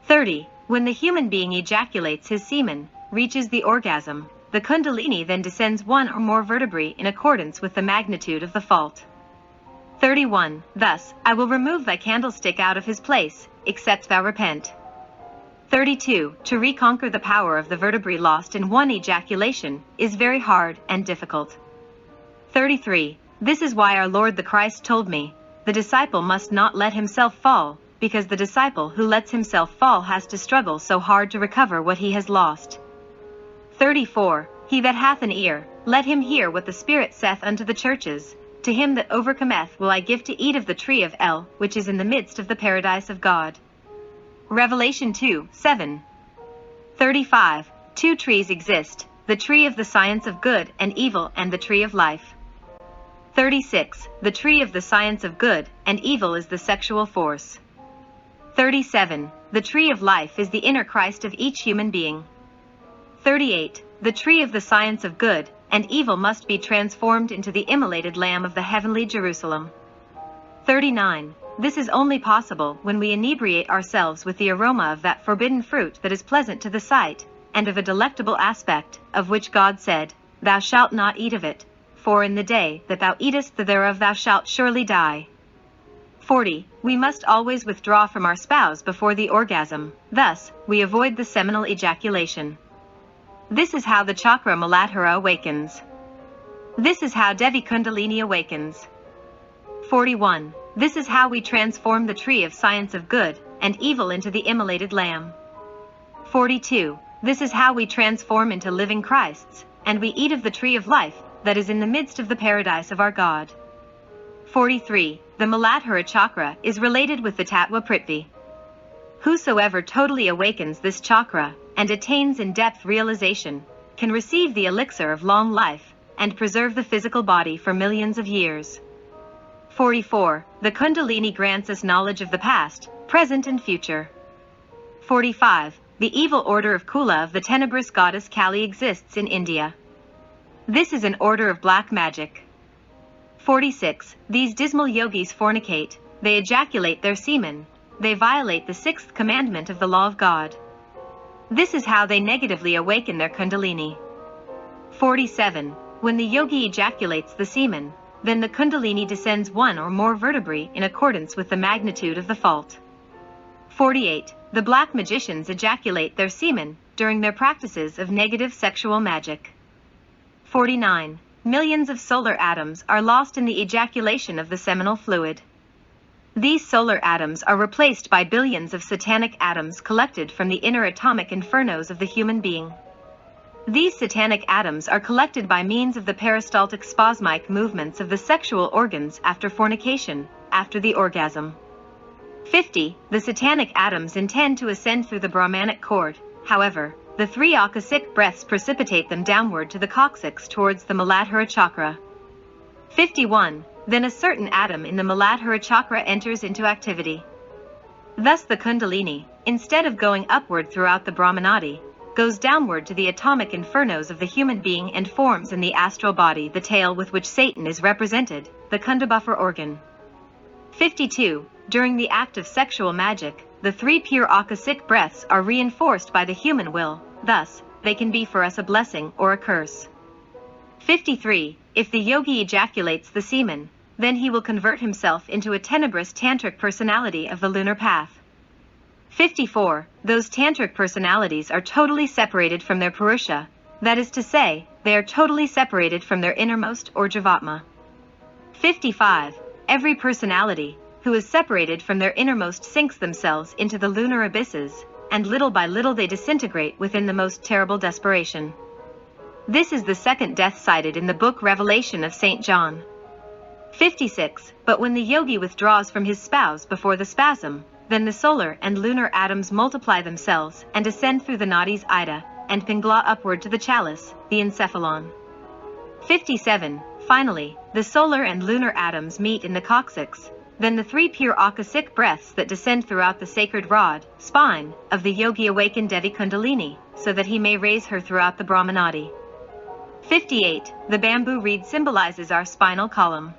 30. When the human being ejaculates his semen, reaches the orgasm, the Kundalini then descends one or more vertebrae in accordance with the magnitude of the fault. 31. Thus, I will remove thy candlestick out of his place, except thou repent. 32. To reconquer the power of the vertebrae lost in one ejaculation is very hard and difficult. 33. This is why our Lord the Christ told me, the disciple must not let himself fall, because the disciple who lets himself fall has to struggle so hard to recover what he has lost. 34. He that hath an ear, let him hear what the Spirit saith unto the churches. To him that overcometh will I give to eat of the tree of El, which is in the midst of the paradise of God. Revelation 2:7. 35. Two trees exist, the tree of the science of good and evil and the tree of life. 36. The tree of the science of good and evil is the sexual force. 37. The tree of life is the inner Christ of each human being. 38. The tree of the science of good and evil must be transformed into the immolated Lamb of the heavenly Jerusalem. 39. This is only possible when we inebriate ourselves with the aroma of that forbidden fruit that is pleasant to the sight, and of a delectable aspect, of which God said, Thou shalt not eat of it, for in the day that thou eatest thereof thou shalt surely die. 40. We must always withdraw from our spouse before the orgasm, thus, we avoid the seminal ejaculation. This is how the chakra Muladhara awakens. This is how Devi Kundalini awakens. 41. This is how we transform the tree of science of good and evil into the immolated Lamb. 42. This is how we transform into living Christs, and we eat of the tree of life that is in the midst of the paradise of our God. 43. The Muladhara chakra is related with the Tattva Prithvi. Whosoever totally awakens this chakra and attains in-depth realization can receive the elixir of long life and preserve the physical body for millions of years. 44. The Kundalini grants us knowledge of the past, present and future. 45. The evil order of Kula of the tenebrous goddess Kali exists in India. This is an order of black magic. 46. These dismal yogis fornicate, they ejaculate their semen, they violate the sixth commandment of the law of God. This is how they negatively awaken their Kundalini. 47. When the yogi ejaculates the semen, then the Kundalini descends one or more vertebrae in accordance with the magnitude of the fault. 48. The black magicians ejaculate their semen during their practices of negative sexual magic. 49. Millions of solar atoms are lost in the ejaculation of the seminal fluid. These solar atoms are replaced by billions of satanic atoms collected from the inner atomic infernos of the human being. These satanic atoms are collected by means of the peristaltic spasmic movements of the sexual organs after fornication, after the orgasm. 50. The satanic atoms intend to ascend through the Brahmanic cord, however, the three akasic breaths precipitate them downward to the coccyx towards the Muladhara chakra. 51. Then a certain atom in the Muladhara chakra enters into activity. Thus the Kundalini, instead of going upward throughout the Brahmanadi, goes downward to the atomic infernos of the human being and forms in the astral body the tail with which Satan is represented, the Kundabuffer organ. 52. During the act of sexual magic, the three pure akasic breaths are reinforced by the human will, thus, they can be for us a blessing or a curse. 53. If the yogi ejaculates the semen, then he will convert himself into a tenebrous tantric personality of the lunar path. 54. Those tantric personalities are totally separated from their Purusha, That is to say, they are totally separated from their innermost or Jivatma. 55. Every personality who is separated from their innermost sinks themselves into the lunar abysses, and little by little they disintegrate within the most terrible desperation. This is the second death cited in the book Revelation of St. John. 56. But when the yogi withdraws from his spouse before the spasm, then the solar and lunar atoms multiply themselves and ascend through the nadis Ida and Pingala upward to the chalice, the encephalon. 57. Finally, the solar and lunar atoms meet in the coccyx, then the three pure akasic breaths that descend throughout the sacred rod, spine, of the yogi awaken Devi Kundalini, so that he may raise her throughout the Brahmanadi. 58. The bamboo reed symbolizes our spinal column.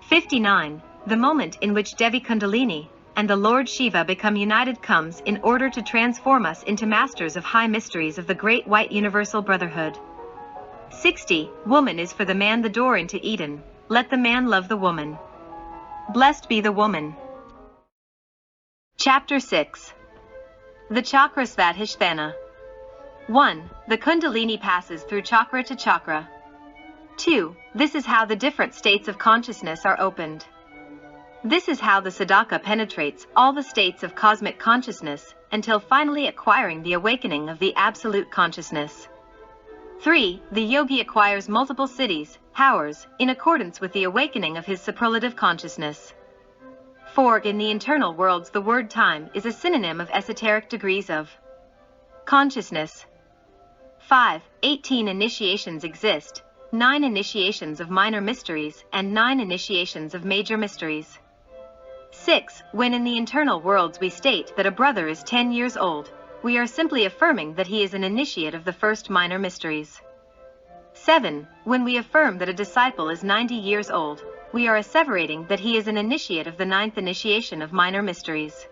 59. The moment in which Devi Kundalini and the Lord Shiva become united comes in order to transform us into masters of high mysteries of the great white universal brotherhood. 60. Woman is for the man the door into Eden. Let the man love the woman. Blessed be the woman. Chapter 6. The Chakra Svadhisthana. 1. The Kundalini passes through chakra to chakra. 2. This is how the different states of consciousness are opened. This is how the sadhaka penetrates all the states of cosmic consciousness until finally acquiring the awakening of the absolute consciousness. 3. The yogi acquires multiple siddhis, powers, in accordance with the awakening of his superlative consciousness. 4. In the internal worlds the word time is a synonym of esoteric degrees of consciousness. 5. 18 initiations exist, 9 initiations of minor mysteries and 9 initiations of major mysteries. 6. When in the internal worlds we state that a brother is 10 years old, we are simply affirming that he is an initiate of the first minor mysteries. 7. When we affirm that a disciple is 90 years old, we are asseverating that he is an initiate of the 9th initiation of minor mysteries.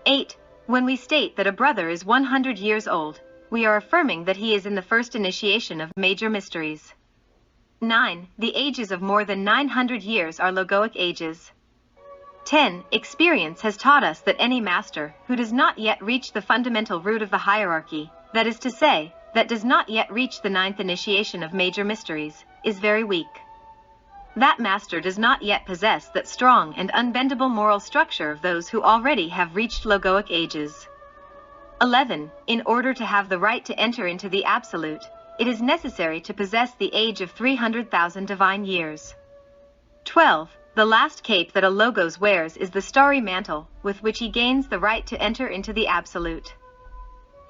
8. When we state that a brother is 100 years old, we are affirming that he is in the first initiation of major mysteries. 9. The ages of more than 900 years are logoic ages. 10. Experience has taught us that any master who does not yet reach the fundamental root of the hierarchy, that is to say, that does not yet reach the 9th initiation of major mysteries, is very weak. That master does not yet possess that strong and unbendable moral structure of those who already have reached logoic ages. 11. In order to have the right to enter into the Absolute, it is necessary to possess the age of 300,000 divine years. 12. The last cape that a logos wears is the starry mantle, with which he gains the right to enter into the Absolute.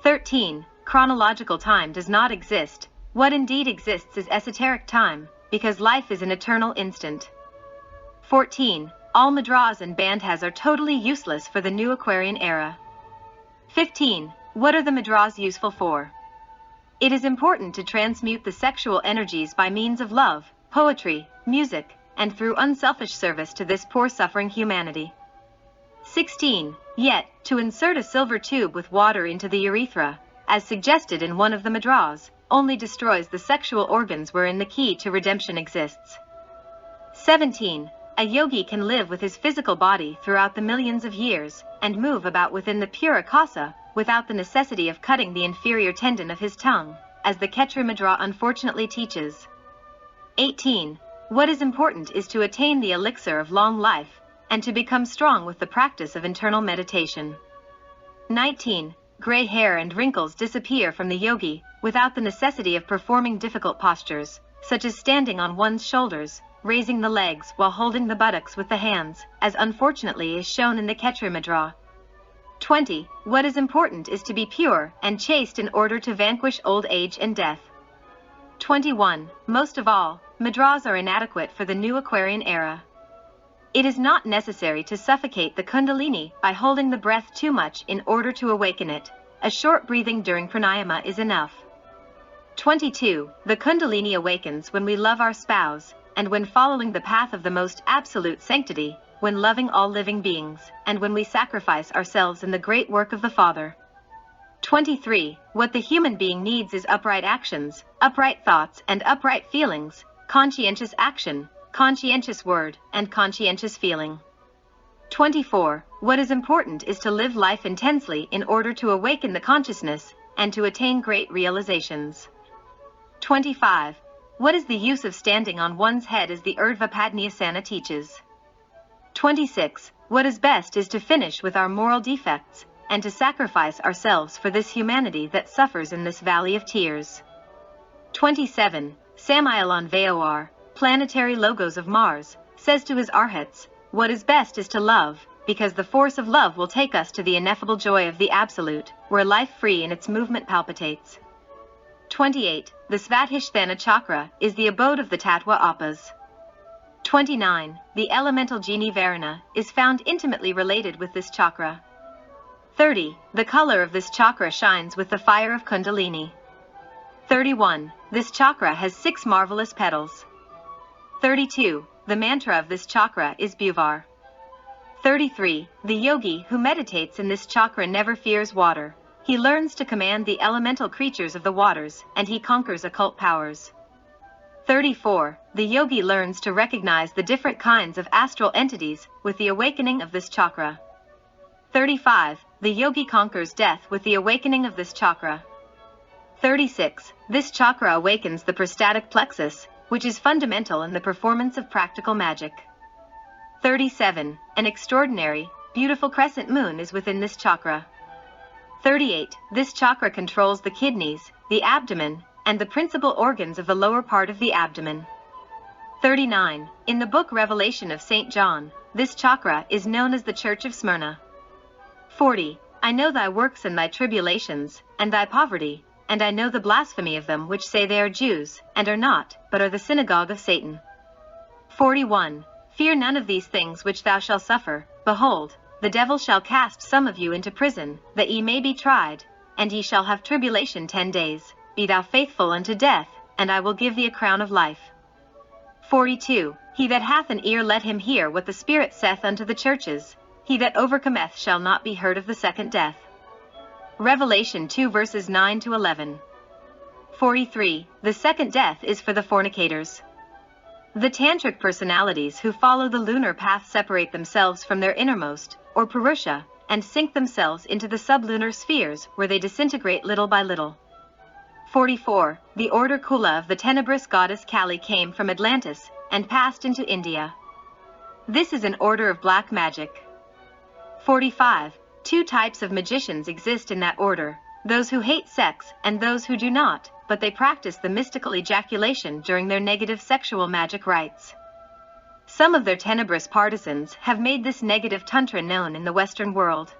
13. Chronological time does not exist. What indeed exists is esoteric time, because life is an eternal instant. 14. All madras and bandhas are totally useless for the new Aquarian era. 15. What are the madras useful for? It is important to transmute the sexual energies by means of love, poetry, music, and through unselfish service to this poor suffering humanity. 16. Yet, to insert a silver tube with water into the urethra, as suggested in one of the madras, only destroys the sexual organs wherein the key to redemption exists. 17. A yogi can live with his physical body throughout the millions of years, and move about within the pure akasa, without the necessity of cutting the inferior tendon of his tongue, as the Khetri Madra unfortunately teaches. 18. What is important is to attain the elixir of long life, and to become strong with the practice of internal meditation. 19. Gray hair and wrinkles disappear from the yogi, without the necessity of performing difficult postures, such as standing on one's shoulders, raising the legs while holding the buttocks with the hands, as unfortunately is shown in the Khetri Madra. 20. What is important is to be pure and chaste in order to vanquish old age and death. 21. Most of all, madras are inadequate for the new Aquarian era. It is not necessary to suffocate the Kundalini by holding the breath too much in order to awaken it. A short breathing during pranayama is enough. 22. The Kundalini awakens when we love our spouse, and when following the path of the most absolute sanctity, when loving all living beings, and when we sacrifice ourselves in the great work of the Father. 23. What the human being needs is upright actions, upright thoughts and upright feelings, conscientious action, conscientious word, and conscientious feeling. 24. What is important is to live life intensely in order to awaken the consciousness, and to attain great realizations. 25. What is the use of standing on one's head as the Urdhva Padnyasana teaches? 26. What is best is to finish with our moral defects, and to sacrifice ourselves for this humanity that suffers in this valley of tears. 27. Samael Aun Weor, planetary logos of Mars, says to his arhats, what is best is to love, because the force of love will take us to the ineffable joy of the Absolute, where life free in its movement palpitates. 28. The Svadhisthana chakra is the abode of the Tattva Appas. 29. The elemental genie Varuna is found intimately related with this chakra. 30. The color of this chakra shines with the fire of Kundalini. 31. This chakra has 6 marvelous petals. 32. The mantra of this chakra is Bhuvar. 33. The yogi who meditates in this chakra never fears water. He learns to command the elemental creatures of the waters, and he conquers occult powers. 34. The yogi learns to recognize the different kinds of astral entities with the awakening of this chakra. 35. The yogi conquers death with the awakening of this chakra. 36. This chakra awakens the prostatic plexus, which is fundamental in the performance of practical magic. 37. An extraordinary, beautiful crescent moon is within this chakra. 38. This chakra controls the kidneys, the abdomen, and the principal organs of the lower part of the abdomen. 39. In the book Revelation of St. John, this chakra is known as the Church of Smyrna. 40. I know thy works and thy tribulations, and thy poverty, and I know the blasphemy of them which say they are Jews, and are not, but are the synagogue of Satan. 41. Fear none of these things which thou shalt suffer. Behold, the devil shall cast some of you into prison, that ye may be tried, and ye shall have tribulation 10 days. Be thou faithful unto death, and I will give thee a crown of life. 42. He that hath an ear let him hear what the Spirit saith unto the churches. He that overcometh shall not be hurt of the second death. Revelation 2 verses 9 to 11. 43. The second death is for the fornicators. The tantric personalities who follow the lunar path separate themselves from their innermost, or Purusha, and sink themselves into the sublunar spheres where they disintegrate little by little. 44. The order Kula of the tenebrous goddess Kali came from Atlantis and passed into India. This is an order of black magic. 45. 2 types of magicians exist in that order, those who hate sex and those who do not, but they practice the mystical ejaculation during their negative sexual magic rites. Some of their tenebrous partisans have made this negative tantra known in the Western world.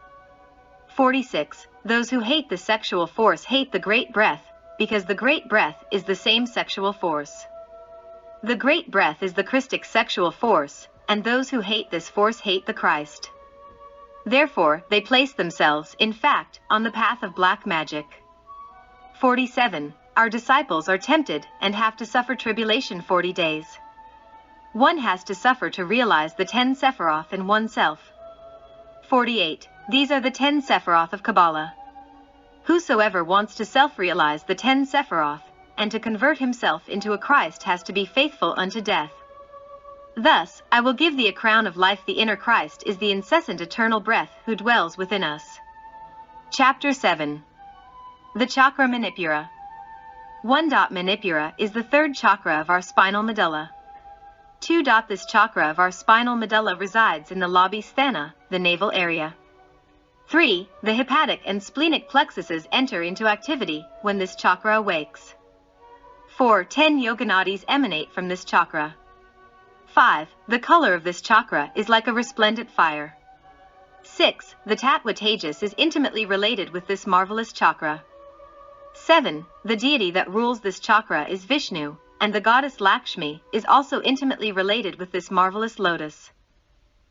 46. Those who hate the sexual force hate the great breath, because the great breath is the same sexual force. The great breath is the Christic sexual force, and those who hate this force hate the Christ. Therefore, they place themselves, in fact, on the path of black magic. 47. Our disciples are tempted and have to suffer tribulation 40 days. One has to suffer to realize the 10 Sephiroth in oneself. 48. These are the 10 Sephiroth of Kabbalah. Whosoever wants to self-realize the 10 Sephiroth, and to convert himself into a Christ has to be faithful unto death. Thus, I will give thee a crown of life. The inner Christ is the incessant eternal breath who dwells within us. Chapter 7. The Chakra Manipura. 1. Manipura is the 3rd chakra of our spinal medulla. 2. This chakra of our spinal medulla resides in the labhisthana, the navel area. 3. The hepatic and splenic plexuses enter into activity when this chakra awakes. 4. 10 yoganadis emanate from this chakra. 5. The color of this chakra is like a resplendent fire. 6. The Tattva Tejas is intimately related with this marvelous chakra. 7. The deity that rules this chakra is Vishnu, and the goddess Lakshmi is also intimately related with this marvelous lotus.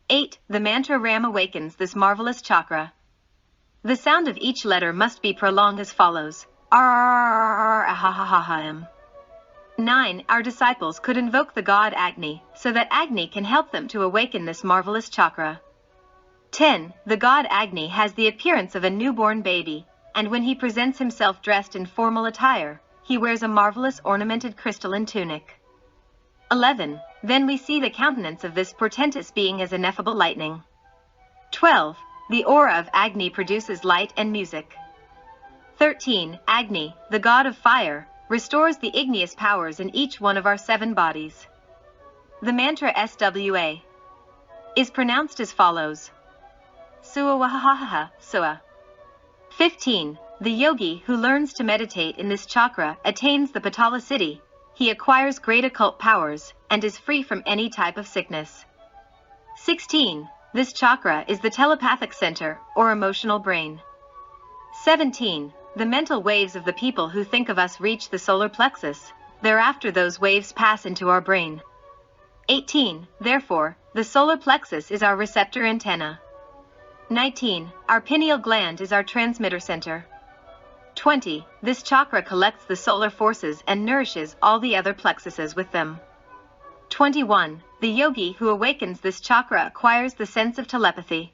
8. The mantra Ram awakens this marvelous chakra. The sound of each letter must be prolonged as follows. Ahahahaham. 9. Our disciples could invoke the god Agni, so that Agni can help them to awaken this marvelous chakra. 10. The god Agni has the appearance of a newborn baby, and when he presents himself dressed in formal attire, he wears a marvelous ornamented crystalline tunic. 11. Then we see the countenance of this portentous being as ineffable lightning. 12. The aura of Agni produces light and music. 13. Agni, the god of fire, restores the igneous powers in each one of our 7 bodies. The mantra SWA is pronounced as follows: Suawahahaha, Sua. 15. The yogi who learns to meditate in this chakra attains the Patala Siddhi. He acquires great occult powers and is free from any type of sickness. 16. This chakra is the telepathic center or emotional brain. 17. The mental waves of the people who think of us reach the solar plexus. Thereafter those waves pass into our brain. 18. Therefore, the solar plexus is our receptor antenna. 19. Our pineal gland is our transmitter center. 20. This chakra collects the solar forces and nourishes all the other plexuses with them. 21. The yogi who awakens this chakra acquires the sense of telepathy.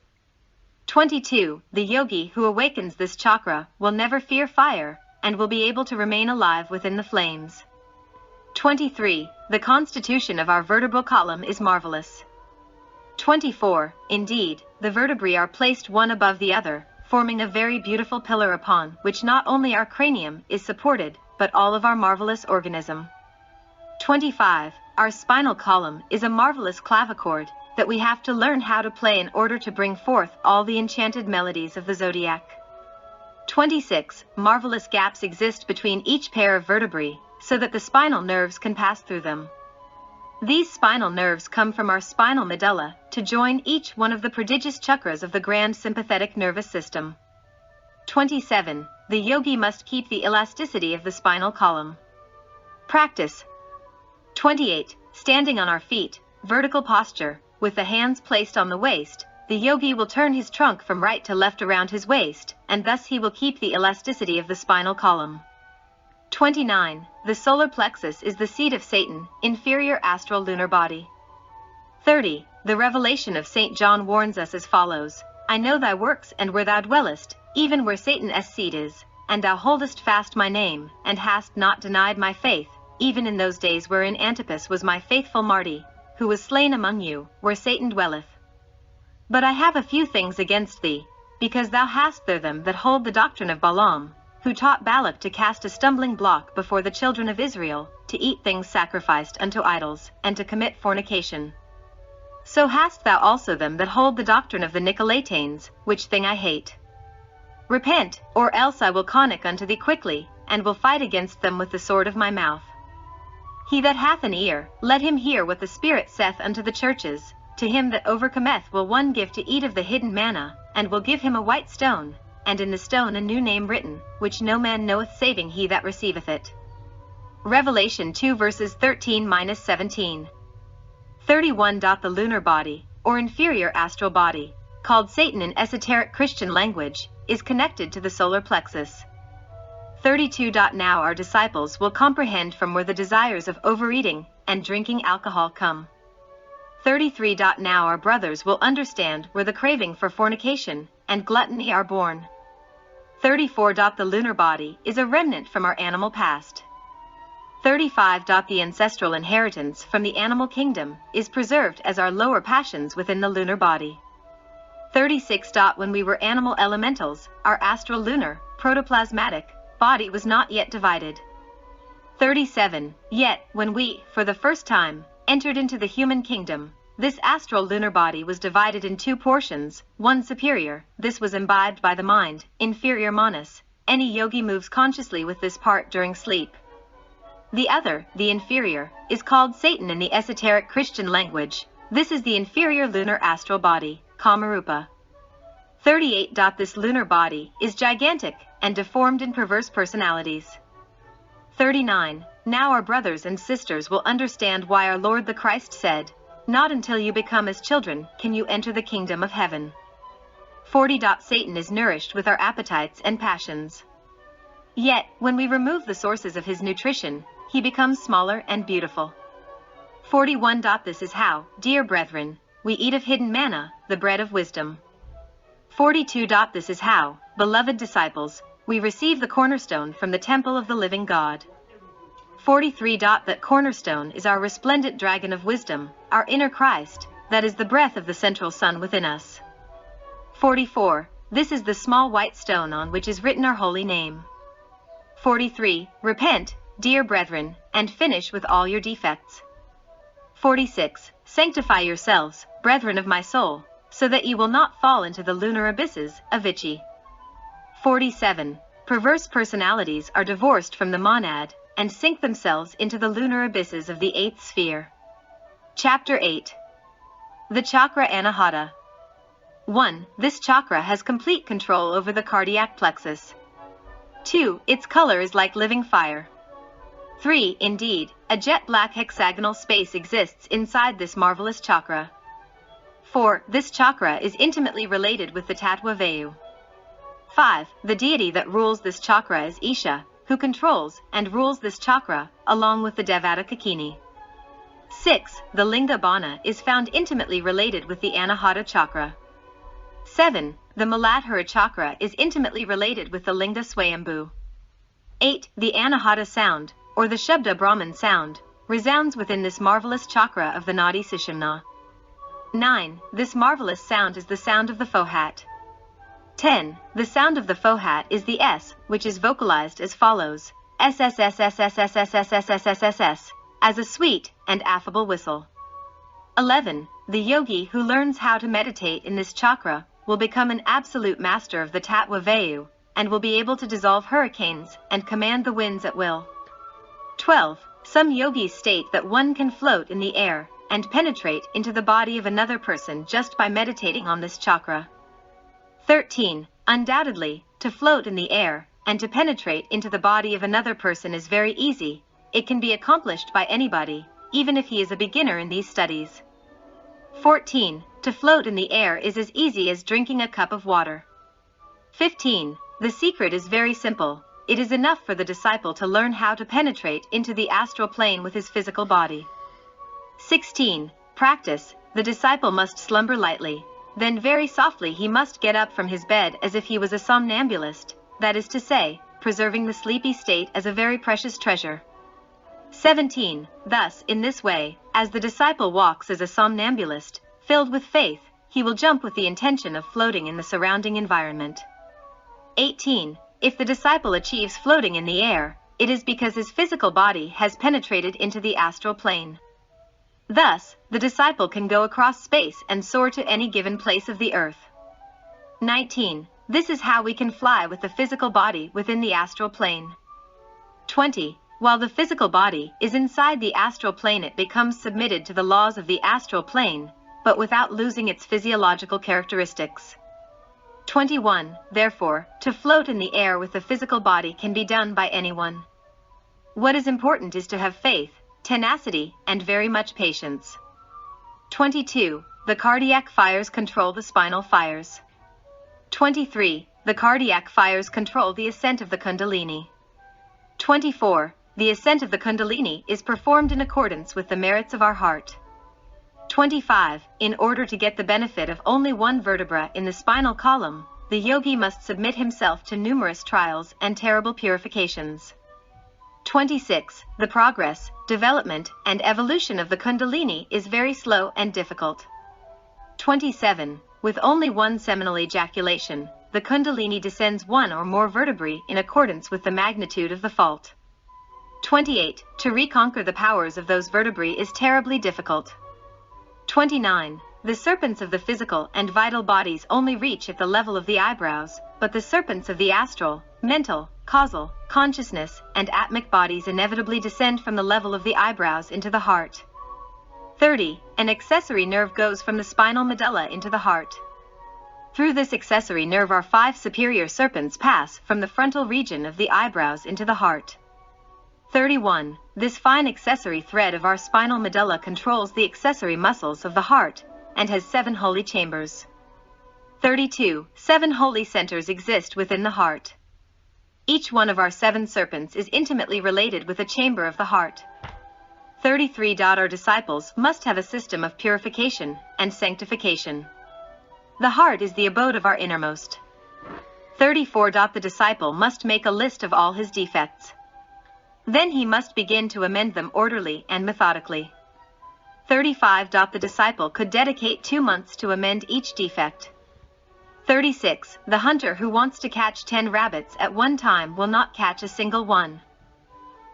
22. The yogi who awakens this chakra will never fear fire and will be able to remain alive within the flames. 23. The constitution of our vertebral column is marvelous. 24. Indeed, the vertebrae are placed one above the other, forming a very beautiful pillar upon which not only our cranium is supported, but all of our marvelous organism. 25. Our spinal column is a marvelous clavichord that we have to learn how to play in order to bring forth all the enchanted melodies of the zodiac. 26. Marvelous gaps exist between each pair of vertebrae, so that the spinal nerves can pass through them. These spinal nerves come from our spinal medulla to join each one of the prodigious chakras of the grand sympathetic nervous system. 27. The yogi must keep the elasticity of the spinal column. Practice. 28. Standing on our feet, vertical posture, with the hands placed on the waist, the yogi will turn his trunk from right to left around his waist, and thus he will keep the elasticity of the spinal column. 29. The solar plexus is the seat of Satan, inferior astral lunar body. 30. The revelation of St. John warns us as follows: I know thy works and where thou dwellest, even where Satan's seat is, and thou holdest fast my name, and hast not denied my faith, even in those days wherein Antipas was my faithful Marty, who was slain among you, where Satan dwelleth. But I have a few things against thee, because thou hast there them that hold the doctrine of Balaam, who taught Balak to cast a stumbling block before the children of Israel, to eat things sacrificed unto idols, and to commit fornication. So hast thou also them that hold the doctrine of the Nicolaitanes, which thing I hate. Repent, or else I will conic unto thee quickly, and will fight against them with the sword of my mouth. He that hath an ear, let him hear what the Spirit saith unto the churches. To him that overcometh will one give to eat of the hidden manna, and will give him a white stone, and in the stone a new name written, which no man knoweth saving he that receiveth it. Revelation 2 verses 13-17. 31. The lunar body, or inferior astral body, called Satan in esoteric Christian language, is connected to the solar plexus. 32. Now our disciples will comprehend from where the desires of overeating and drinking alcohol come. 33. Now our brothers will understand where the craving for fornication and gluttony are born. 34. The lunar body is a remnant from our animal past. 35. The ancestral inheritance from the animal kingdom is preserved as our lower passions within the lunar body. 36. When we were animal elementals, our astral lunar, protoplasmatic, body was not yet divided. 37. Yet, when we, for the first time, entered into the human kingdom, this astral lunar body was divided in 2 portions, one superior, this was imbibed by the mind, inferior manas. Any yogi moves consciously with this part during sleep. The other, the inferior, is called Satan in the esoteric Christian language. This is the inferior lunar astral body, Kamarupa. 38. This lunar body is gigantic and deformed in perverse personalities. 39. Now our brothers and sisters will understand why our Lord the Christ said, not until you become as children can you enter the kingdom of heaven. 40. Satan is nourished with our appetites and passions. Yet, when we remove the sources of his nutrition, he becomes smaller and beautiful. 41. This is how, dear brethren, we eat of hidden manna, the bread of wisdom. 42. This is how, beloved disciples, we receive the cornerstone from the temple of the living God. 43. That cornerstone is our resplendent dragon of wisdom, our inner Christ, that is the breath of the central sun within us. 44. This is the small white stone on which is written our holy name. 43. Repent, dear brethren, and finish with all your defects. 46. Sanctify yourselves, brethren of my soul, so that you will not fall into the lunar abysses of Ichi. 47. Perverse personalities are divorced from the monad and sink themselves into the lunar abysses of the 8th sphere. Chapter 8. The chakra Anahata. 1. This chakra has complete control over the cardiac plexus. 2. Its color is like living fire. 3. Indeed, a jet black hexagonal space exists inside this marvelous chakra. 4. This chakra is intimately related with the Tattva Vayu. 5. The deity that rules this chakra is Isha, who controls and rules this chakra, along with the Devata Kakini. 6. The Linga Bana is found intimately related with the Anahata chakra. 7. The Muladhara chakra is intimately related with the Linga Swayambhu. 8. The Anahata sound, or the Shabda Brahman sound, resounds within this marvelous chakra of the Nadi Sushumna. 9. This marvelous sound is the sound of the Fohat. 10. The sound of the Fohat is the S, which is vocalized as follows: SSSSSSSSSSSSS, as a sweet and affable whistle. 11. The yogi who learns how to meditate in this chakra will become an absolute master of the Tattva Vayu, and will be able to dissolve hurricanes and command the winds at will. 12. Some yogis state that one can float in the air and penetrate into the body of another person just by meditating on this chakra. 13. Undoubtedly, to float in the air and to penetrate into the body of another person is very easy. It can be accomplished by anybody, even if he is a beginner in these studies. 14. To float in the air is as easy as drinking a cup of water. 15. The secret is very simple. It is enough for the disciple to learn how to penetrate into the astral plane with his physical body. 16. Practice. The disciple must slumber lightly. Then very softly he must get up from his bed as if he was a somnambulist, that is to say, preserving the sleepy state as a very precious treasure. 17. Thus, in this way, as the disciple walks as a somnambulist, filled with faith, he will jump with the intention of floating in the surrounding environment. 18. If the disciple achieves floating in the air, it is because his physical body has penetrated into the astral plane. Thus, the disciple can go across space and soar to any given place of the earth. 19. This is how we can fly with the physical body within the astral plane. 20. While the physical body is inside the astral plane, it becomes submitted to the laws of the astral plane, but without losing its physiological characteristics. 21. Therefore, to float in the air with the physical body can be done by anyone. What is important is to have faith, tenacity, and very much patience. 22. The cardiac fires control the spinal fires. 23. The cardiac fires control the ascent of the Kundalini. 24. The ascent of the Kundalini is performed in accordance with the merits of our heart. 25. In order to get the benefit of only one vertebra in the spinal column, the yogi must submit himself to numerous trials and terrible purifications. 26. The progress, development, and evolution of the Kundalini is very slow and difficult. 27. With only one seminal ejaculation, the Kundalini descends one or more vertebrae in accordance with the magnitude of the fault. 28. To reconquer the powers of those vertebrae is terribly difficult. 29. The serpents of the physical and vital bodies only reach at the level of the eyebrows, but the serpents of the astral, mental, causal, consciousness, and atmic bodies inevitably descend from the level of the eyebrows into the heart. 30. An accessory nerve goes from the spinal medulla into the heart. Through this accessory nerve our 5 superior serpents pass from the frontal region of the eyebrows into the heart. 31. This fine accessory thread of our spinal medulla controls the accessory muscles of the heart and has 7 holy chambers. 32. 7 holy centers exist within the heart. Each one of our 7 serpents is intimately related with a chamber of the heart. 33. Our disciples must have a system of purification and sanctification. The heart is the abode of our innermost. 34. The disciple must make a list of all his defects. Then he must begin to amend them orderly and methodically. 35. The disciple could dedicate 2 months to amend each defect. 36. The hunter who wants to catch 10 rabbits at one time will not catch a single one.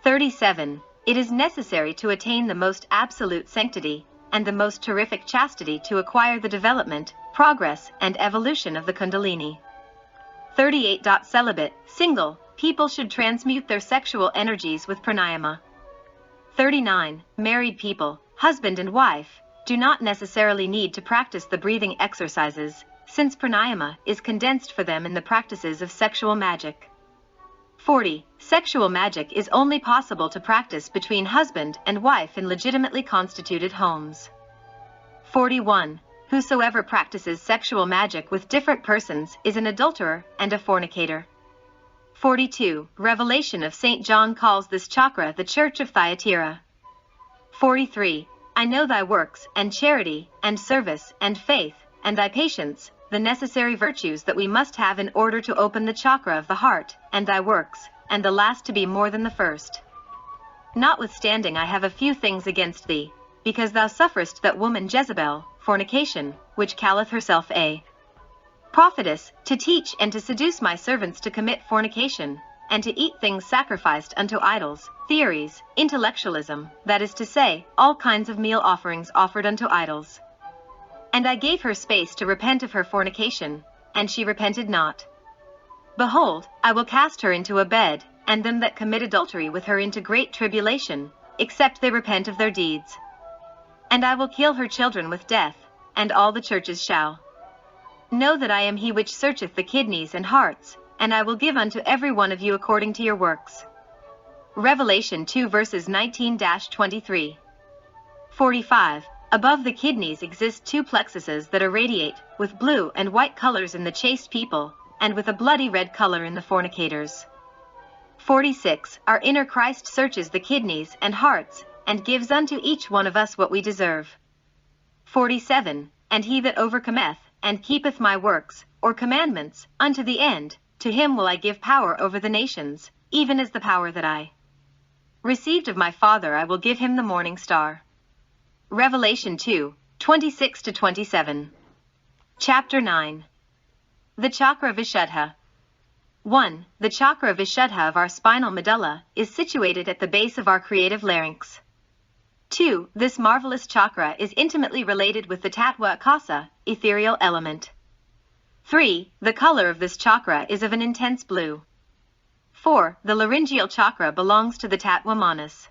37. It is necessary to attain the most absolute sanctity and the most terrific chastity to acquire the development, progress, and evolution of the Kundalini. 38. Celibate, single, people should transmute their sexual energies with pranayama. 39. Married people, husband and wife, do not necessarily need to practice the breathing exercises, since pranayama is condensed for them in the practices of sexual magic. 40. Sexual magic is only possible to practice between husband and wife in legitimately constituted homes. 41. Whosoever practices sexual magic with different persons is an adulterer and a fornicator. 42. Revelation of St. John calls this chakra the Church of Thyatira. 43. I know thy works, and charity, and service, and faith, and thy patience, the necessary virtues that we must have in order to open the chakra of the heart, and thy works, and the last to be more than the first. Notwithstanding I have a few things against thee, because thou sufferest that woman Jezebel, fornication, which calleth herself a prophetess, to teach and to seduce my servants to commit fornication, and to eat things sacrificed unto idols, theories, intellectualism, that is to say, all kinds of meal offerings offered unto idols. And I gave her space to repent of her fornication, and she repented not. Behold, I will cast her into a bed, and them that commit adultery with her into great tribulation, except they repent of their deeds. And I will kill her children with death, and all the churches shall know that I am he which searcheth the kidneys and hearts, and I will give unto every one of you according to your works. Revelation 2 verses 19-23. 45. Above the kidneys exist two plexuses that irradiate with blue and white colors in the chaste people, and with a bloody red color in the fornicators. 46. Our inner Christ searches the kidneys and hearts, and gives unto each one of us what we deserve. 47. And he that overcometh, and keepeth my works, or commandments, unto the end, to him will I give power over the nations, even as the power that I received of my Father I will give him the morning star. Revelation 2, 26-27. Chapter 9. The Chakra Vishuddha. 1. The Chakra Vishuddha of our spinal medulla is situated at the base of our creative larynx. 2. This marvelous chakra is intimately related with the Tattva Akasa, ethereal element. 3. The color of this chakra is of an intense blue. 4. The laryngeal chakra belongs to the Tattva Manas.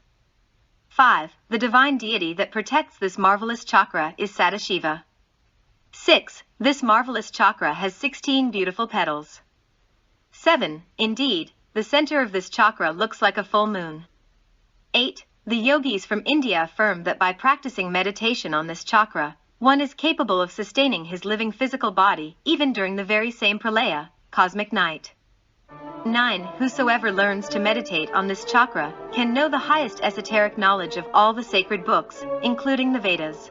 5. The divine deity that protects this marvelous chakra is Sadashiva. 6. This marvelous chakra has 16 beautiful petals. 7. Indeed, the center of this chakra looks like a full moon. 8. The yogis from India affirm that by practicing meditation on this chakra, one is capable of sustaining his living physical body even during the very same pralaya, cosmic night. 9. Whosoever learns to meditate on this chakra can know the highest esoteric knowledge of all the sacred books, including the Vedas.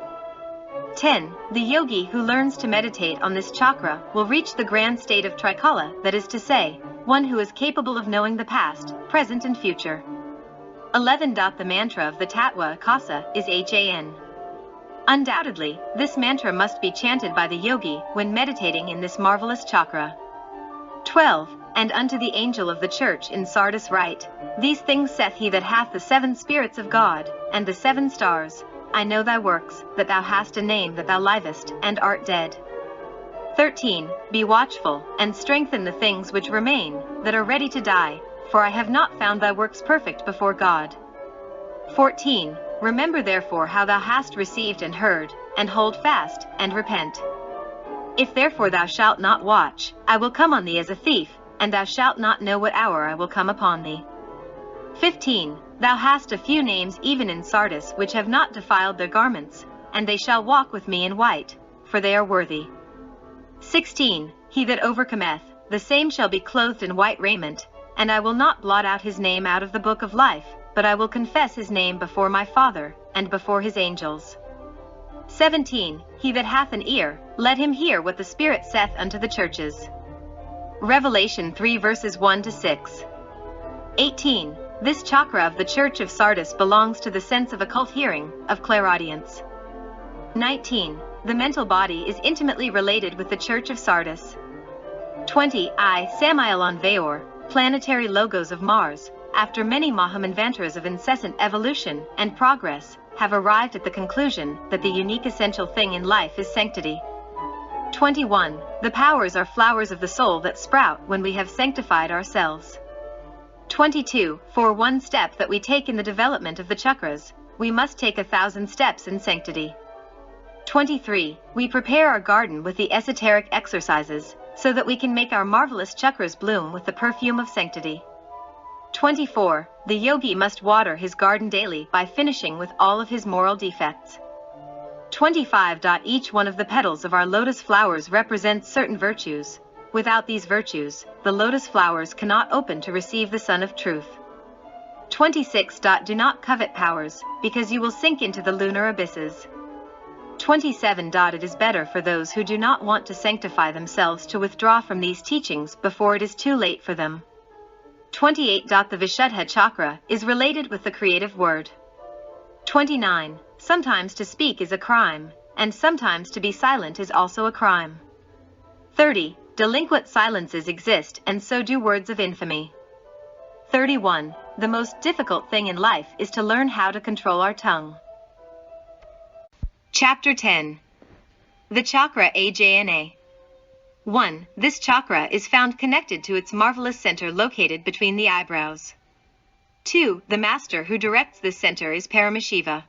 10. The yogi who learns to meditate on this chakra will reach the grand state of Trikala, that is to say, one who is capable of knowing the past, present, and future. 11. The mantra of the Tattva Akasa is HAN. Undoubtedly, this mantra must be chanted by the yogi when meditating in this marvelous chakra. 12. And unto the angel of the church in Sardis write, These things saith he that hath the 7 spirits of God, and the 7 stars, I know thy works, that thou hast a name that thou livest, and art dead. 13. Be watchful, and strengthen the things which remain, that are ready to die, for I have not found thy works perfect before God. 14. Remember therefore how thou hast received and heard, and hold fast, and repent. If therefore thou shalt not watch, I will come on thee as a thief, and thou shalt not know what hour I will come upon thee. 15. Thou hast a few names even in Sardis which have not defiled their garments, and they shall walk with me in white, for they are worthy. 16. He that overcometh, the same shall be clothed in white raiment, and I will not blot out his name out of the book of life, but I will confess his name before my Father, and before his angels. 17. He that hath an ear, let him hear what the Spirit saith unto the churches. Revelation 3 verses 1-6. 18. This chakra of the Church of Sardis belongs to the sense of occult hearing, of clairaudience. 19. The mental body is intimately related with the Church of Sardis. 20. I, Samael Aun Weor, planetary logos of Mars, after many Mahamanvantras of incessant evolution and progress, have arrived at the conclusion that the unique essential thing in life is sanctity. 21. The powers are flowers of the soul that sprout when we have sanctified ourselves. 22. For one step that we take in the development of the chakras, we must take 1,000 steps in sanctity. 23. We prepare our garden with the esoteric exercises, so that we can make our marvelous chakras bloom with the perfume of sanctity. 24. The yogi must water his garden daily by finishing with all of his moral defects. 25. Each one of the petals of our lotus flowers represents certain virtues. Without these virtues, the lotus flowers cannot open to receive the sun of truth. 26. Do not covet powers, because you will sink into the lunar abysses. 27. It is better for those who do not want to sanctify themselves to withdraw from these teachings before it is too late for them. 28. The Vishuddha chakra is related with the creative word. 29. Sometimes to speak is a crime, and sometimes to be silent is also a crime. 30. Delinquent silences exist, and so do words of infamy. 31. The most difficult thing in life is to learn how to control our tongue. Chapter 10. The Chakra Ajna. 1. This chakra is found connected to its marvelous center located between the eyebrows. 2. The master who directs this center is Paramashiva.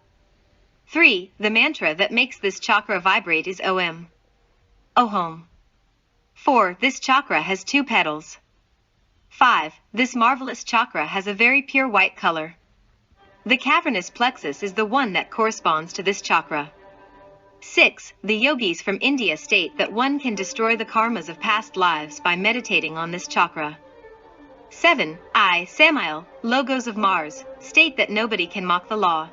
3. The mantra that makes this chakra vibrate is Om. Ohom. 4. This chakra has 2 petals. 5. This marvelous chakra has a very pure white color. The cavernous plexus is the one that corresponds to this chakra. 6. The yogis from India state that one can destroy the karmas of past lives by meditating on this chakra. 7. Samael, logos of Mars, state that nobody can mock the law.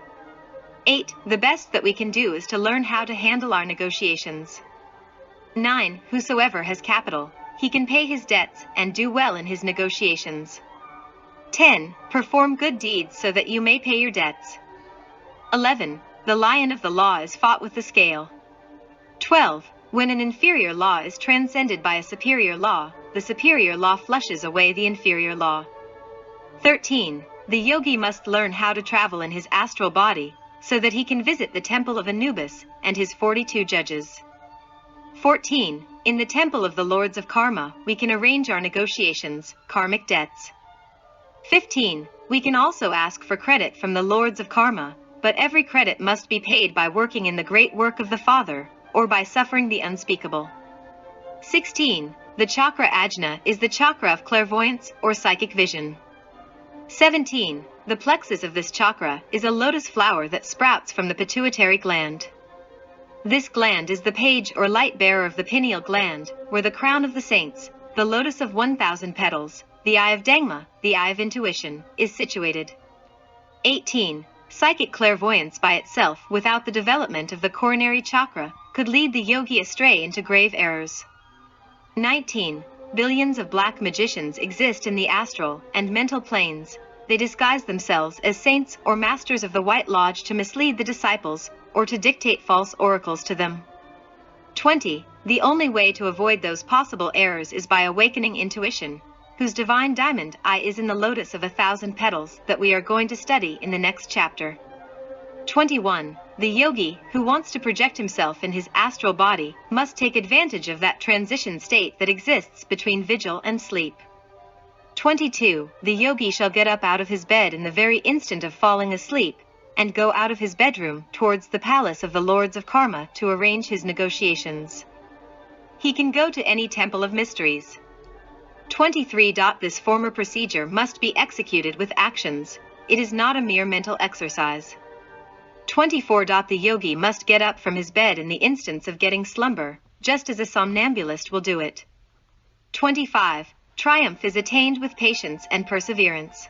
8. The best that we can do is to learn how to handle our negotiations. 9. Whosoever has capital, he can pay his debts and do well in his negotiations. 10. Perform good deeds so that you may pay your debts. 11. The lion of the law is fought with the scale. 12. When an inferior law is transcended by a superior law, the superior law flushes away the inferior law. 13. The yogi must learn how to travel in his astral body, so that he can visit the temple of Anubis and his 42 judges. 14. In the temple of the lords of karma, we can arrange our negotiations, karmic debts. 15. We can also ask for credit from the lords of karma, but every credit must be paid by working in the great work of the Father, or by suffering the unspeakable. 16. The chakra ajna is the chakra of clairvoyance or psychic vision. 17. The plexus of this chakra is a lotus flower that sprouts from the pituitary gland. This gland is the page or light bearer of the pineal gland, where the crown of the saints, the lotus of 1,000 petals, the eye of Dharma, the eye of intuition, is situated. 18. Psychic clairvoyance by itself without the development of the coronary chakra could lead the yogi astray into grave errors. 19. Billions of black magicians exist in the astral and mental planes. They disguise themselves as saints or masters of the White Lodge to mislead the disciples or to dictate false oracles to them. 20. The only way to avoid those possible errors is by awakening intuition, whose divine diamond eye is in the lotus of 1,000 petals that we are going to study in the next chapter. 21. The yogi, who wants to project himself in his astral body, must take advantage of that transition state that exists between vigil and sleep. 22. The yogi shall get up out of his bed in the very instant of falling asleep, and go out of his bedroom towards the palace of the lords of karma to arrange his negotiations. He can go to any temple of mysteries. 23. This former procedure must be executed with actions. It is not a mere mental exercise. 24. The yogi must get up from his bed in the instance of getting slumber, just as a somnambulist will do it. 25. Triumph is attained with patience and perseverance.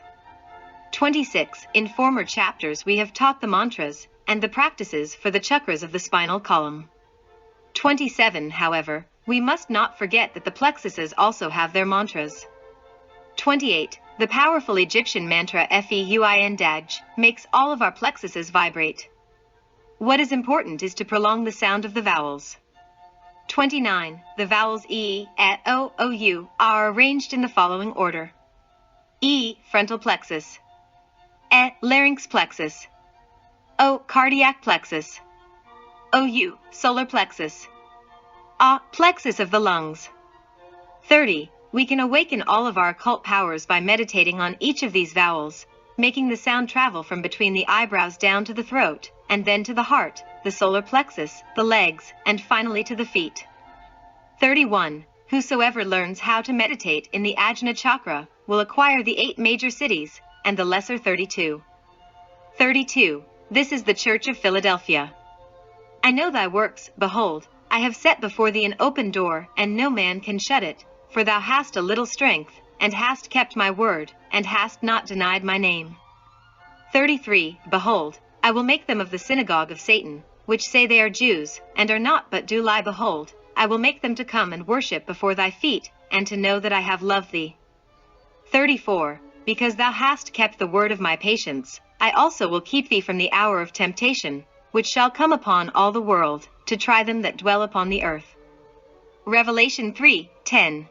26. In former chapters we have taught the mantras and the practices for the chakras of the spinal column. 27. However, we must not forget that the plexuses also have their mantras. 28. The powerful Egyptian mantra Feuin Daj makes all of our plexuses vibrate. What is important is to prolong the sound of the vowels. 29. The vowels E, O, O, U are arranged in the following order. E. Frontal plexus. E. Larynx plexus. O. Cardiac plexus. OU. Solar plexus. A. Plexus of the lungs. 30. We can awaken all of our occult powers by meditating on each of these vowels, making the sound travel from between the eyebrows down to the throat, and then to the heart, the solar plexus, the legs, and finally to the feet. 31. Whosoever learns how to meditate in the Ajna chakra will acquire the 8 major cities, and the lesser 32. 32. This is the Church of Philadelphia. I know thy works, behold, I have set before thee an open door, and no man can shut it, for thou hast a little strength, and hast kept my word, and hast not denied my name. 33. Behold, I will make them of the synagogue of Satan, which say they are Jews, and are not but do lie. Behold, I will make them to come and worship before thy feet, and to know that I have loved thee. 34. Because thou hast kept the word of my patience, I also will keep thee from the hour of temptation, which shall come upon all the world, to try them that dwell upon the earth. Revelation 3:10.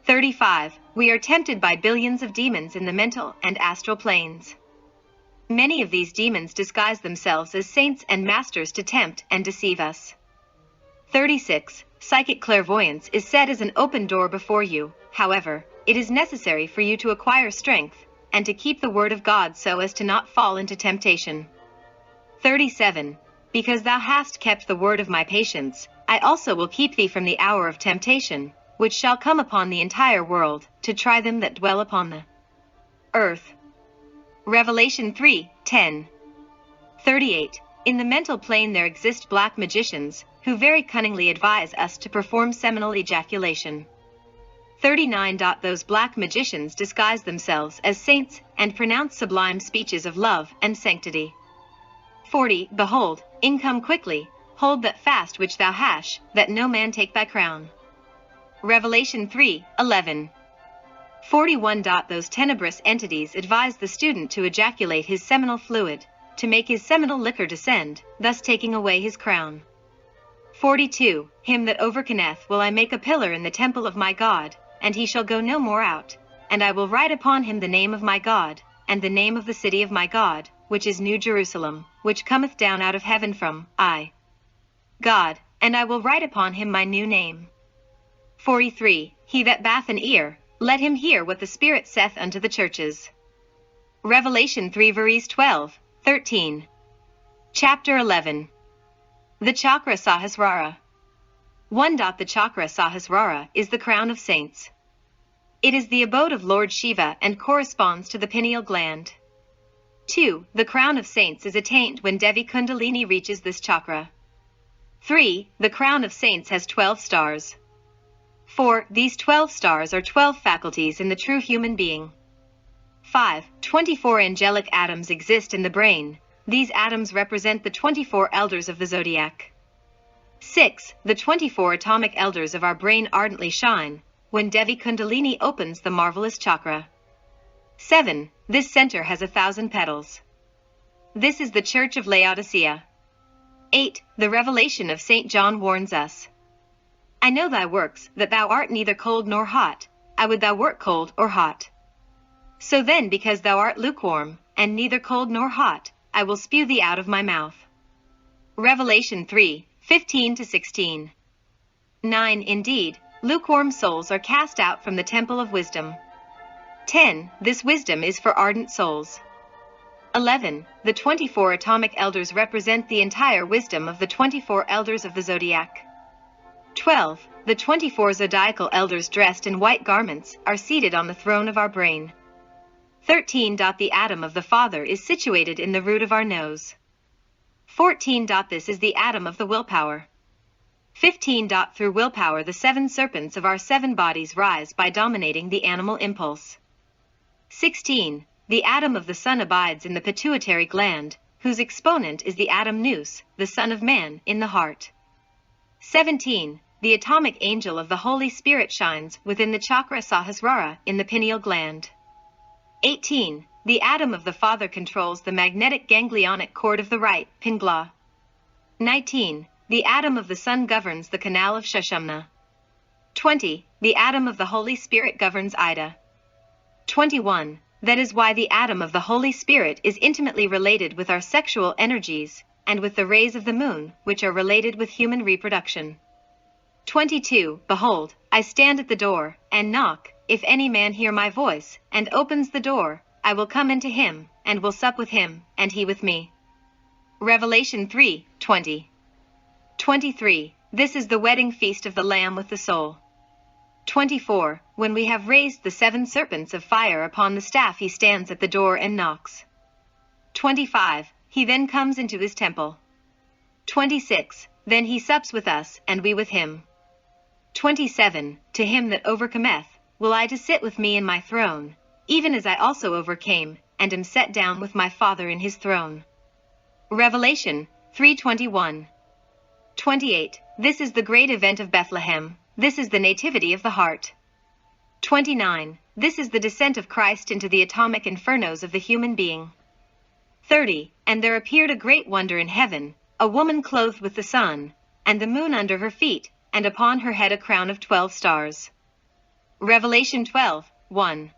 35. We are tempted by billions of demons in the mental and astral planes. Many of these demons disguise themselves as saints and masters to tempt and deceive us. 36. Psychic clairvoyance is set as an open door before you. However, it is necessary for you to acquire strength, and to keep the word of God so as to not fall into temptation. 37. Because thou hast kept the word of my patience, I also will keep thee from the hour of temptation, which shall come upon the entire world, to try them that dwell upon the earth. Revelation 3:10. 38. In the mental plane there exist black magicians, who very cunningly advise us to perform seminal ejaculation. 39. Those black magicians disguise themselves as saints, and pronounce sublime speeches of love and sanctity. 40. Behold, in come quickly, hold that fast which thou hast, that no man take thy crown. Revelation 3:11. 41. Those tenebrous entities advise the student to ejaculate his seminal fluid, to make his seminal liquor descend, thus taking away his crown. 42. Him that overcometh will I make a pillar in the temple of my God, and he shall go no more out, and I will write upon him the name of my God, and the name of the city of my God, which is New Jerusalem, which cometh down out of heaven from God, and I will write upon him my new name. 43. He that bath an ear, let him hear what the Spirit saith unto the churches. Revelation 3:12-13. Chapter 11. The Chakra Sahasrara. 1. The Chakra Sahasrara is the crown of saints. It is the abode of Lord Shiva and corresponds to the pineal gland. 2. The crown of saints is attained when Devi Kundalini reaches this chakra. 3. The crown of saints has 12 stars. 4. These 12 stars are 12 faculties in the true human being. 5. 24 angelic atoms exist in the brain. These atoms represent the 24 elders of the zodiac. 6. The 24 atomic elders of our brain ardently shine when Devi Kundalini opens the marvelous chakra. 7. This center has 1,000 petals. This is the Church of Laodicea. 8. The revelation of St. John warns us. I know thy works, that thou art neither cold nor hot. I would thou wert cold or hot. So then, because thou art lukewarm, and neither cold nor hot, I will spew thee out of my mouth. Revelation 3:15-16. 9. Indeed, lukewarm souls are cast out from the temple of wisdom. 10. This wisdom is for ardent souls. 11. The 24 atomic elders represent the entire wisdom of the 24 elders of the zodiac. 12. The 24 zodiacal elders dressed in white garments are seated on the throne of our brain. 13. The atom of the Father is situated in the root of our nose. 14. This is the atom of the willpower. 15. Through willpower the 7 serpents of our 7 bodies rise by dominating the animal impulse. 16. The atom of the sun abides in the pituitary gland, whose exponent is the atom nous, the Son of Man, in the heart. 17. The atomic angel of the Holy Spirit shines within the chakra Sahasrara in the pineal gland. 18. The atom of the Father controls the magnetic ganglionic cord of the right, Pingla. 19. The atom of the Son governs the canal of Sushumna. 20. The atom of the Holy Spirit governs Ida. 21. That is why the atom of the Holy Spirit is intimately related with our sexual energies, and with the rays of the moon, which are related with human reproduction. 22. Behold, I stand at the door, and knock. If any man hear my voice, and opens the door, I will come into him, and will sup with him, and he with me. Revelation 3:20. 23. This is the wedding feast of the Lamb with the soul. 24. When we have raised the 7 serpents of fire upon the staff, he stands at the door and knocks. 25. He then comes into his temple. 26. Then he sups with us, and we with him. 27. To him that overcometh, will I to sit with me in my throne, even as I also overcame, and am set down with my Father in his throne. Revelation 3:21. 28. This is the great event of Bethlehem. This is the nativity of the heart. 29. This is the descent of Christ into the atomic infernos of the human being. 30. And there appeared a great wonder in heaven, a woman clothed with the sun, and the moon under her feet, and upon her head a crown of 12 stars. Revelation 12:1.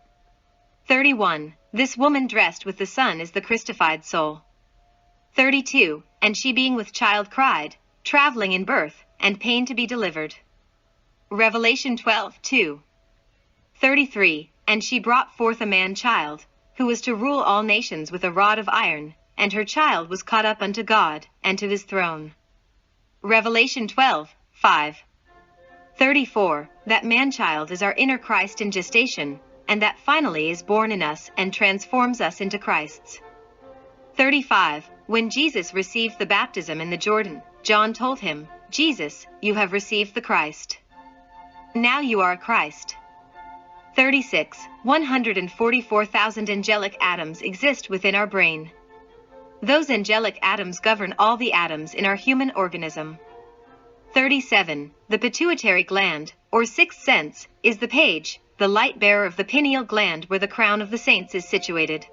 31. This woman dressed with the sun is the Christified soul. 32. And she being with child cried, traveling in birth, and pain to be delivered. Revelation 12:2. 33. And she brought forth a man-child, who was to rule all nations with a rod of iron, and her child was caught up unto God, and to his throne. Revelation 12:5. 34. That man-child is our inner Christ in gestation, and that finally is born in us and transforms us into Christs. 35. When Jesus received the baptism in the Jordan, John told him, Jesus, you have received the Christ. Now you are a Christ. 36. 144,000 angelic atoms exist within our brain. Those angelic atoms govern all the atoms in our human organism. 37. The pituitary gland, or sixth sense, is the page, the light bearer of the pineal gland where the crown of the saints is situated.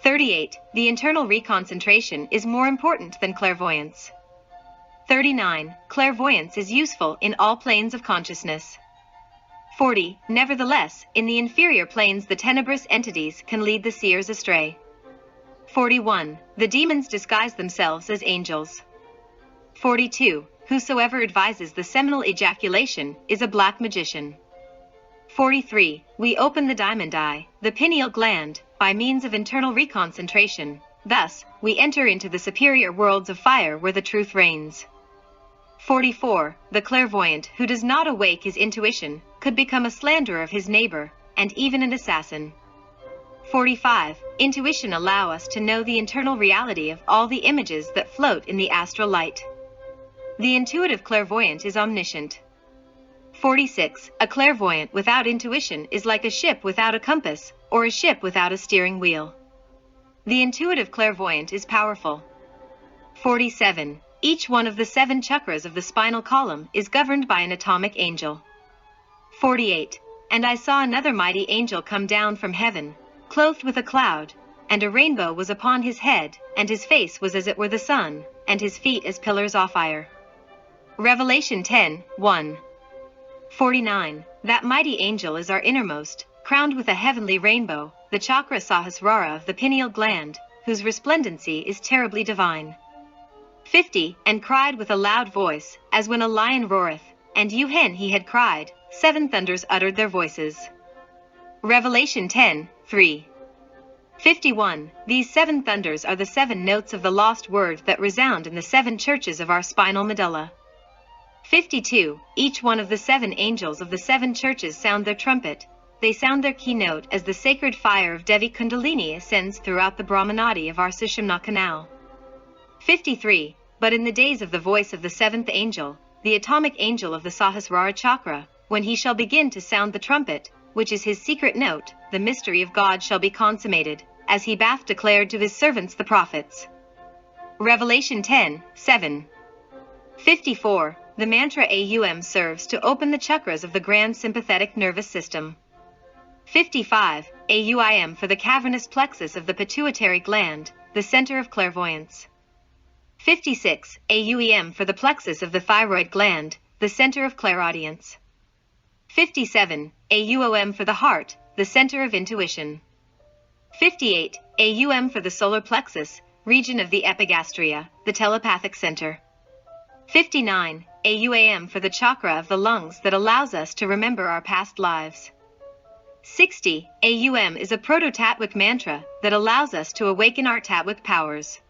38. The internal reconcentration is more important than clairvoyance. 39. Clairvoyance is useful in all planes of consciousness. 40. Nevertheless, in the inferior planes the tenebrous entities can lead the seers astray. 41. The demons disguise themselves as angels. 42. Whosoever advises the seminal ejaculation is a black magician. 43. We open the diamond eye, the pineal gland, by means of internal reconcentration. Thus, we enter into the superior worlds of fire where the truth reigns. 44. The clairvoyant who does not awake his intuition could become a slanderer of his neighbor, and even an assassin. 45. Intuition allows us to know the internal reality of all the images that float in the astral light. The intuitive clairvoyant is omniscient. 46. A clairvoyant without intuition is like a ship without a compass, or a ship without a steering wheel. The intuitive clairvoyant is powerful. 47. Each one of the 7 chakras of the spinal column is governed by an atomic angel. 48. And I saw another mighty angel come down from heaven, clothed with a cloud, and a rainbow was upon his head, and his face was as it were the sun, and his feet as pillars of fire. Revelation 10:1. 49. That mighty angel is our innermost, crowned with a heavenly rainbow, the chakra Sahasrara of the pineal gland, whose resplendency is terribly divine. 50. And cried with a loud voice, as when a lion roareth, and hen he had cried, 7 thunders uttered their voices. Revelation 10:3. 51. These 7 thunders are the 7 notes of the lost word that resound in the 7 churches of our spinal medulla. 52. Each one of the 7 angels of the 7 churches sound their trumpet. They sound their keynote as the sacred fire of Devi Kundalini ascends throughout the Brahmanadi of our Sushumna canal. 53. But in the days of the voice of the 7th angel, the atomic angel of the Sahasrara chakra, when he shall begin to sound the trumpet, which is his secret note, the mystery of God shall be consummated, as he bath declared to his servants the prophets. Revelation 10:7. 54. The mantra Aum serves to open the chakras of the grand sympathetic nervous system. 55. Auim for the cavernous plexus of the pituitary gland, the center of clairvoyance. 56. Auem for the plexus of the thyroid gland, the center of clairaudience. 57. Auom for the heart, the center of intuition. 58 AUM for the solar plexus, region of the epigastria, the telepathic center. 59 AUAM for the chakra of the lungs that allows us to remember our past lives. 60 AUM is a proto-Tatwic mantra that allows us to awaken our Tatwic powers.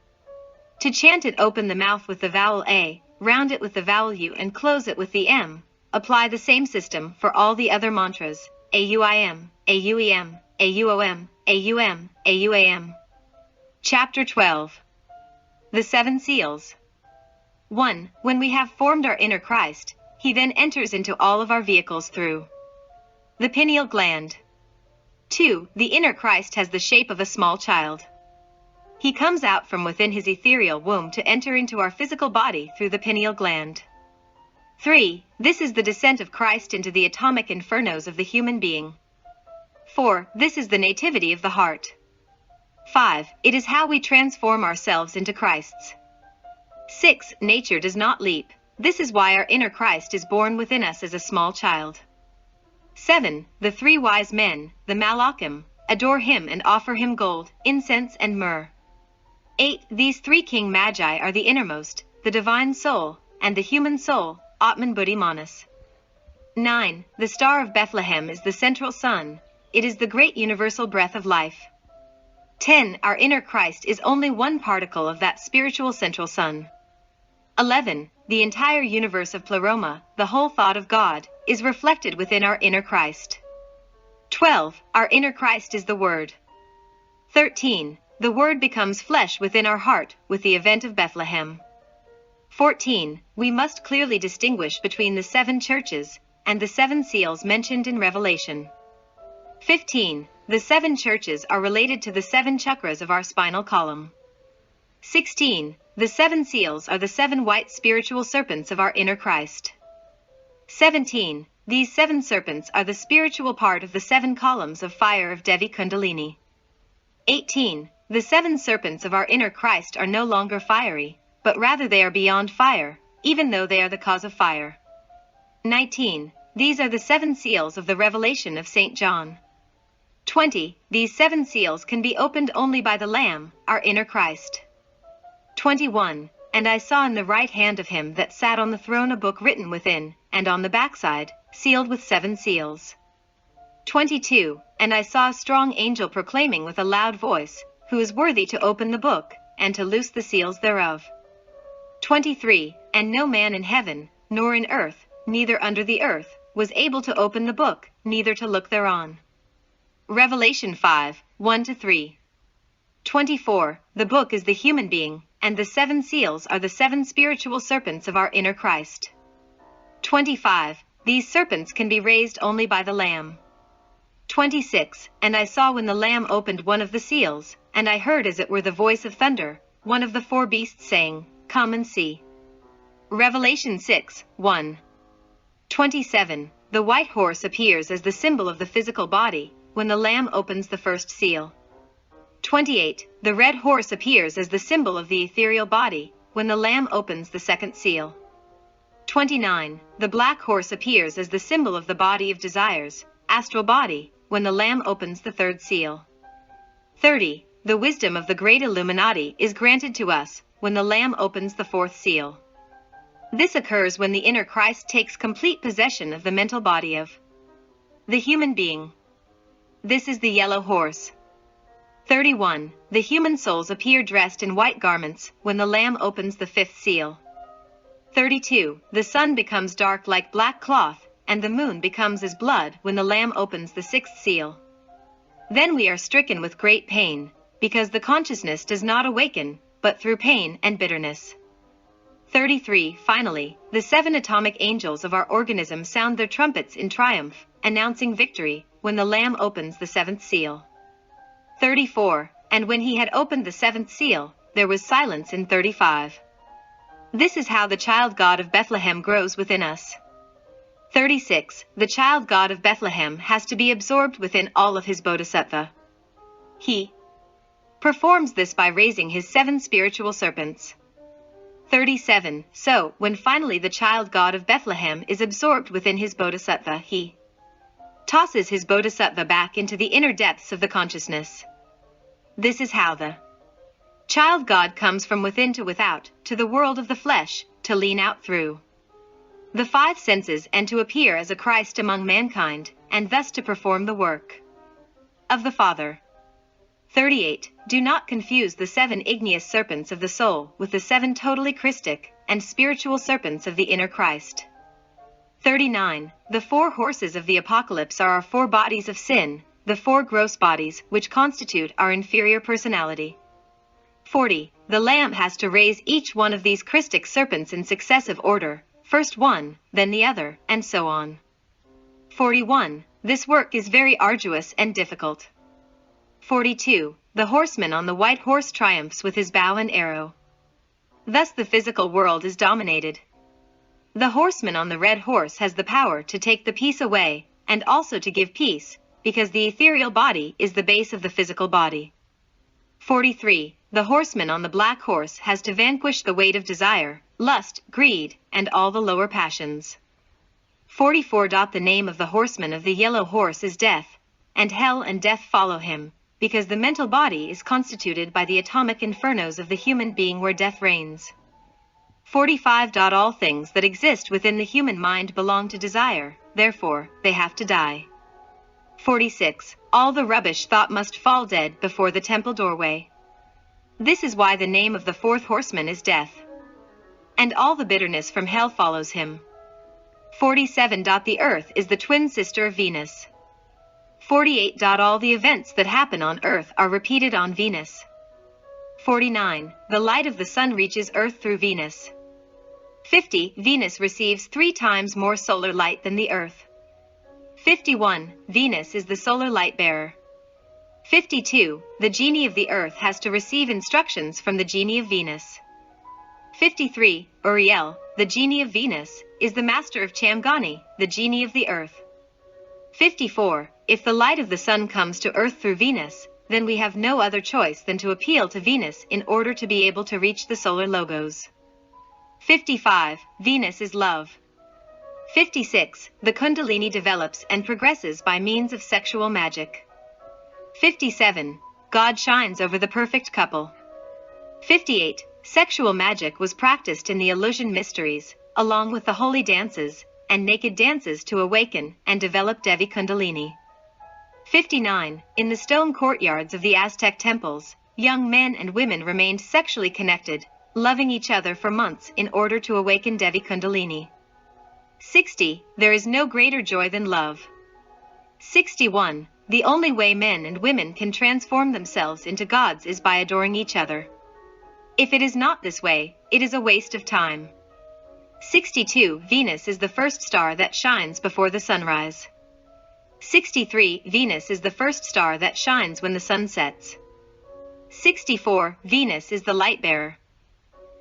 To chant it, open the mouth with the vowel A, round it with the vowel U, and close it with the M. Apply the same system for all the other mantras: AUIM, AUEM, AUOM, AUM, AUAM. Chapter 12. The Seven Seals. 1. When we have formed our inner Christ, he then enters into all of our vehicles through the pineal gland. 2. The inner Christ has the shape of a small child. He comes out from within his ethereal womb to enter into our physical body through the pineal gland. 3. This is the descent of Christ into the atomic infernos of the human being. 4. This is the nativity of the heart. 5. It is how we transform ourselves into Christs. 6. Nature does not leap. This is why our inner Christ is born within us as a small child. 7. The three wise men, the Malachim, adore him and offer him gold, incense, and myrrh. 8. These three king magi are the innermost, the divine soul, and the human soul, Atman Buddhi Manas. 9. The star of Bethlehem is the central sun. It is the great universal breath of life. 10. Our inner Christ is only one particle of that spiritual central sun. 11. The entire universe of Pleroma, the whole thought of God, is reflected within our inner Christ. 12. Our inner Christ is the Word. 13. The Word becomes flesh within our heart with the event of Bethlehem. 14. We must clearly distinguish between the 7 churches and the 7 seals mentioned in Revelation. 15. The 7 churches are related to the 7 chakras of our spinal column. 16. The 7 seals are the 7 white spiritual serpents of our inner Christ. 17. These 7 serpents are the spiritual part of the 7 columns of fire of Devi Kundalini. 18. The 7 serpents of our inner Christ are no longer fiery, but rather they are beyond fire, even though they are the cause of fire. 19. These are the 7 seals of the revelation of St. John. 20. These 7 seals can be opened only by the Lamb, our inner Christ. 21. And I saw in the right hand of him that sat on the throne a book written within, and on the backside, sealed with 7 seals. 22. And I saw a strong angel proclaiming with a loud voice, who is worthy to open the book, and to loose the seals thereof. 23. And no man in heaven, nor in earth, neither under the earth, was able to open the book, neither to look thereon. Revelation 5, 1-3. 24. The book is the human being, and the 7 seals are the 7 spiritual serpents of our inner Christ. 25. These serpents can be raised only by the Lamb. 26. And I saw when the Lamb opened one of the seals, and I heard as it were the voice of thunder, one of the 4 beasts saying, Come and see. Revelation 6, 1. 27. The white horse appears as the symbol of the physical body, when the Lamb opens the first seal. 28. The red horse appears as the symbol of the ethereal body, when the Lamb opens the second seal. 29. The black horse appears as the symbol of the body of desires, astral body, when the Lamb opens the third seal. 30. The wisdom of the great Illuminati is granted to us, when the Lamb opens the 4th seal. This occurs when the inner Christ takes complete possession of the mental body of the human being. This is the yellow horse. 31. The human souls appear dressed in white garments when the Lamb opens the 5th seal. 32. The sun becomes dark like black cloth, and the moon becomes as blood when the Lamb opens the 6th seal. Then we are stricken with great pain, because the consciousness does not awaken, but through pain and bitterness. 33. Finally, the 7 atomic angels of our organism sound their trumpets in triumph, announcing victory, when the Lamb opens the 7th seal. 34. And when he had opened the 7th seal, there was silence in 35. This is how the child God of Bethlehem grows within us. 36. The child God of Bethlehem has to be absorbed within all of his bodhisattva. He performs this by raising his 7 spiritual serpents. 37. So, when finally the child God of Bethlehem is absorbed within his bodhisattva, he tosses his bodhisattva back into the inner depths of the consciousness. This is how the child God comes from within to without, to the world of the flesh, to lean out through the five senses and to appear as a Christ among mankind, and thus to perform the work of the Father. 38. Do not confuse the 7 igneous serpents of the soul with the 7 totally Christic and spiritual serpents of the inner Christ. 39. The 4 horses of the apocalypse are our 4 bodies of sin, the 4 gross bodies which constitute our inferior personality. 40. The Lamb has to raise each one of these Christic serpents in successive order, first one, then the other, and so on. 41. This work is very arduous and difficult. 42. The horseman on the white horse triumphs with his bow and arrow. Thus the physical world is dominated. The horseman on the red horse has the power to take the peace away, and also to give peace, because the ethereal body is the base of the physical body. 43. The horseman on the black horse has to vanquish the weight of desire, lust, greed, and all the lower passions. 44. The name of the horseman of the yellow horse is death, and hell and death follow him, because the mental body is constituted by the atomic infernos of the human being where death reigns. 45. All things that exist within the human mind belong to desire, therefore, they have to die. 46. All the rubbish thought must fall dead before the temple doorway. This is why the name of the 4th horseman is death. And all the bitterness from hell follows him. 47. The earth is the twin sister of Venus. 48. All the events that happen on earth are repeated on Venus. 49. The light of the sun reaches earth through Venus. 50. Venus receives 3 times more solar light than the earth. 51. Venus is the solar light bearer. 52. The genie of the earth has to receive instructions from the genie of Venus. 53. Uriel, the genie of Venus, is the master of Chamgani, the genie of the earth. 54. If the light of the sun comes to earth through Venus, then we have no other choice than to appeal to Venus in order to be able to reach the solar logos. 55. Venus is love. 56. The Kundalini develops and progresses by means of sexual magic. 57. God shines over the perfect couple. 58. Sexual magic was practiced in the Illusion mysteries, along with the holy dances and naked dances to awaken and develop Devi Kundalini. 59. In the stone courtyards of the Aztec temples, young men and women remained sexually connected, loving each other for months in order to awaken Devi Kundalini. 60. There is no greater joy than love. 61. The only way men and women can transform themselves into gods is by adoring each other. If it is not this way, it is a waste of time. 62. Venus is the first star that shines before the sunrise. 63. Venus is the first star that shines when the sun sets. 64. Venus is the light bearer.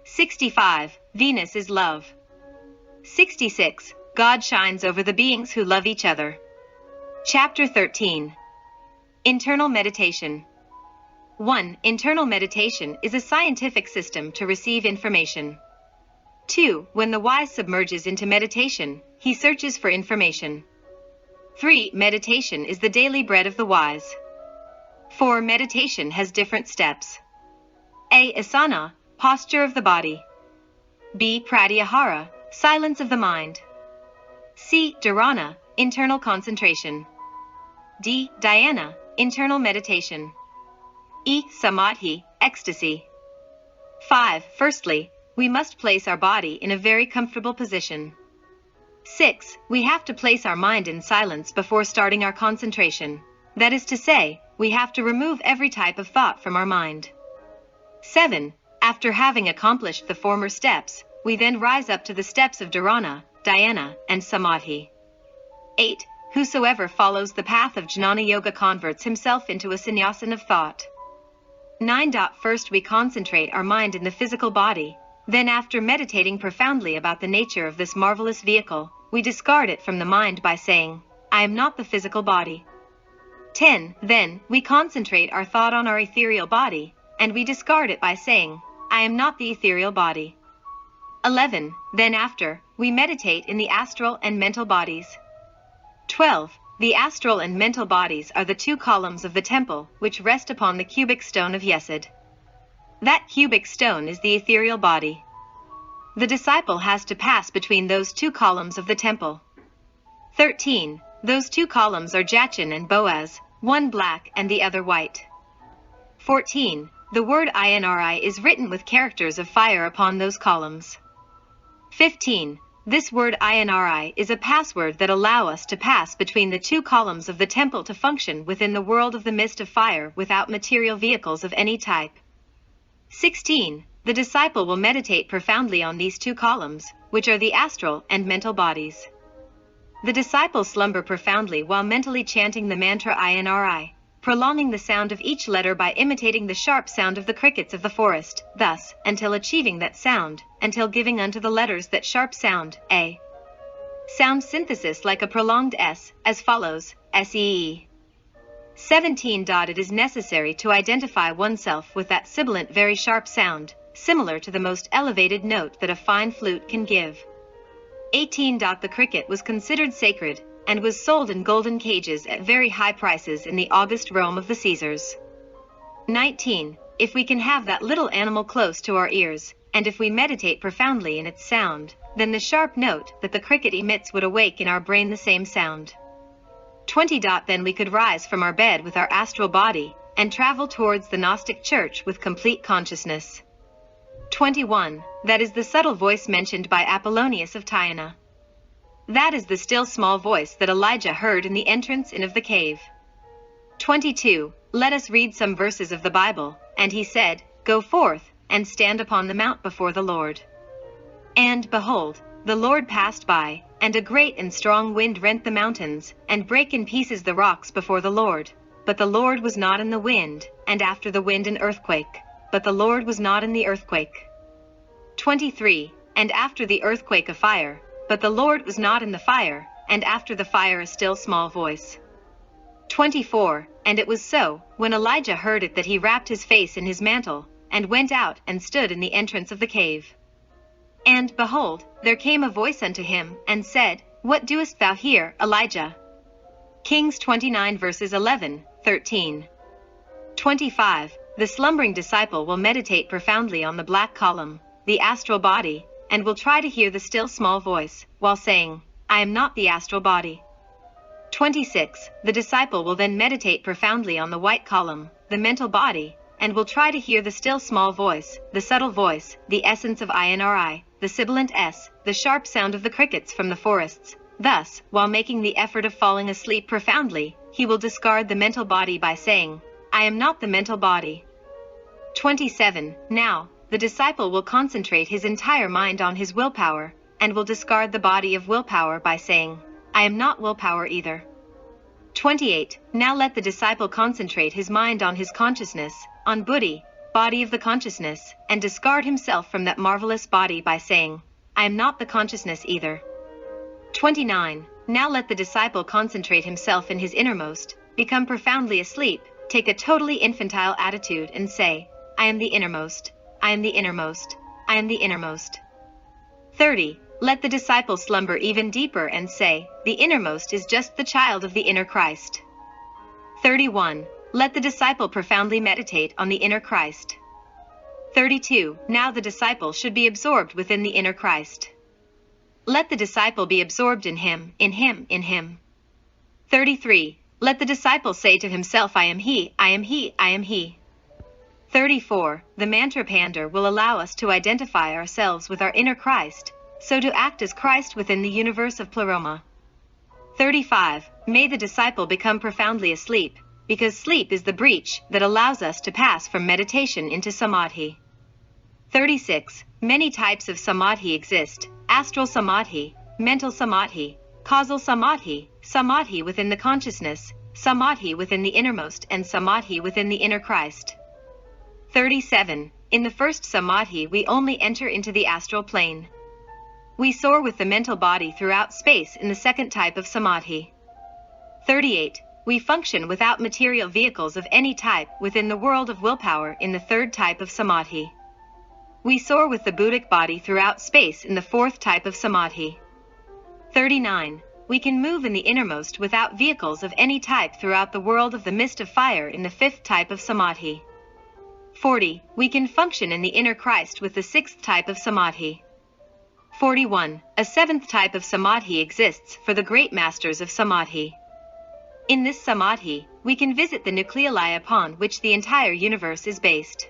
65. Venus is love. 66. God shines over the beings who love each other. Chapter 13. Internal Meditation. 1. Internal meditation is a scientific system to receive information. 2. When the wise submerges into meditation, he searches for information. 3. Meditation is the daily bread of the wise. 4. Meditation has different steps. A. Asana, posture of the body. B. Pratyahara, silence of the mind. C. Dharana, internal concentration. D. Dhyana, internal meditation. E. Samadhi, ecstasy. 5. Firstly, we must place our body in a very comfortable position. 6. We have to place our mind in silence before starting our concentration. That is to say, we have to remove every type of thought from our mind. 7. After having accomplished the former steps, we then rise up to the steps of Dharana, Dhyana, and Samadhi. 8. Whosoever follows the path of Jnana Yoga converts himself into a sannyasin of thought. 9. First we concentrate our mind in the physical body, then after meditating profoundly about the nature of this marvelous vehicle, we discard it from the mind by saying, I am not the physical body. 10. Then, we concentrate our thought on our ethereal body, and we discard it by saying, I am not the ethereal body. 11. Then after, we meditate in the astral and mental bodies. 12. The astral and mental bodies are the two columns of the temple which rest upon the cubic stone of Yesod. That cubic stone is the ethereal body. The disciple has to pass between those two columns of the temple. 13. Those two columns are Jachin and Boaz, one black and the other white. 14. The word INRI is written with characters of fire upon those columns. 15. This word INRI is a password that allow us to pass between the two columns of the temple to function within the world of the mist of fire without material vehicles of any type. 16. The disciple will meditate profoundly on these two columns, which are the astral and mental bodies. The disciple slumber profoundly while mentally chanting the mantra INRI, prolonging the sound of each letter by imitating the sharp sound of the crickets of the forest, thus, until achieving that sound, until giving unto the letters that sharp sound, A. Sound synthesis like a prolonged S, as follows, SEE. 17. It is necessary to identify oneself with that sibilant very sharp sound, similar to the most elevated note that a fine flute can give. 18. The cricket was considered sacred, and was sold in golden cages at very high prices in the august Rome of the Caesars. 19. If we can have that little animal close to our ears, and if we meditate profoundly in its sound, then the sharp note that the cricket emits would awake in our brain the same sound. 20. Then we could rise from our bed with our astral body, and travel towards the Gnostic Church with complete consciousness. 21. That is the subtle voice mentioned by Apollonius of Tyana. That is the still small voice that Elijah heard in the entrance in of the cave. 22. Let us read some verses of the Bible, and he said, Go forth, and stand upon the mount before the Lord. And, behold, the Lord passed by, and a great and strong wind rent the mountains, and brake in pieces the rocks before the Lord. But the Lord was not in the wind, and after the wind an earthquake. But the Lord was not in the earthquake. 23. And after the earthquake a fire, but the Lord was not in the fire, and after the fire a still small voice. 24. And it was so, when Elijah heard it, that he wrapped his face in his mantle, and went out and stood in the entrance of the cave. And, behold, there came a voice unto him, and said, What doest thou here, Elijah? Kings 29 verses 11, 13. 25. The slumbering disciple will meditate profoundly on the black column, the astral body, and will try to hear the still small voice, while saying, I am not the astral body. 26. The disciple will then meditate profoundly on the white column, the mental body, and will try to hear the still small voice, the subtle voice, the essence of INRI, the sibilant S, the sharp sound of the crickets from the forests. Thus, while making the effort of falling asleep profoundly, he will discard the mental body by saying, I am not the mental body. 27. Now, the disciple will concentrate his entire mind on his willpower, and will discard the body of willpower by saying, I am not willpower either. 28. Now let the disciple concentrate his mind on his consciousness, on buddhi, body of the consciousness, and discard himself from that marvelous body by saying, I am not the consciousness either. 29. Now let the disciple concentrate himself in his innermost, become profoundly asleep, take a totally infantile attitude and say, I am the innermost, I am the innermost, I am the innermost. 30. Let the disciple slumber even deeper and say, the innermost is just the child of the inner Christ. 31. Let the disciple profoundly meditate on the inner Christ. 32. Now the disciple should be absorbed within the inner Christ. Let the disciple be absorbed in him, in him, in him. 33. Let the disciple say to himself, I am he, I am he, I am he. 34. The mantra pander will allow us to identify ourselves with our inner Christ, so to act as Christ within the universe of Pleroma. 35. May the disciple become profoundly asleep, because sleep is the breach that allows us to pass from meditation into samadhi. 36. Many types of samadhi exist: astral samadhi, mental samadhi, causal samadhi, samadhi within the consciousness, samadhi within the innermost, and samadhi within the inner Christ. 37. In the first samadhi we only enter into the astral plane. We soar with the mental body throughout space in the second type of samadhi. 38. We function without material vehicles of any type within the world of willpower in the third type of samadhi. We soar with the Buddhic body throughout space in the fourth type of samadhi. 39. we can move in the innermost without vehicles of any type throughout the world of the mist of fire in the fifth type of samadhi. 40. We can function in the inner Christ with the sixth type of samadhi. 41. A seventh type of samadhi exists for the great masters of samadhi. In this samadhi, we can visit the nucleoli upon which the entire universe is based.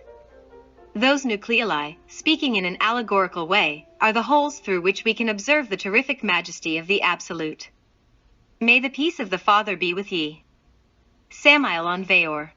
Those nucleoli, speaking in an allegorical way, are the holes through which we can observe the terrific majesty of the Absolute. May the peace of the Father be with ye. Samael Aun Weor.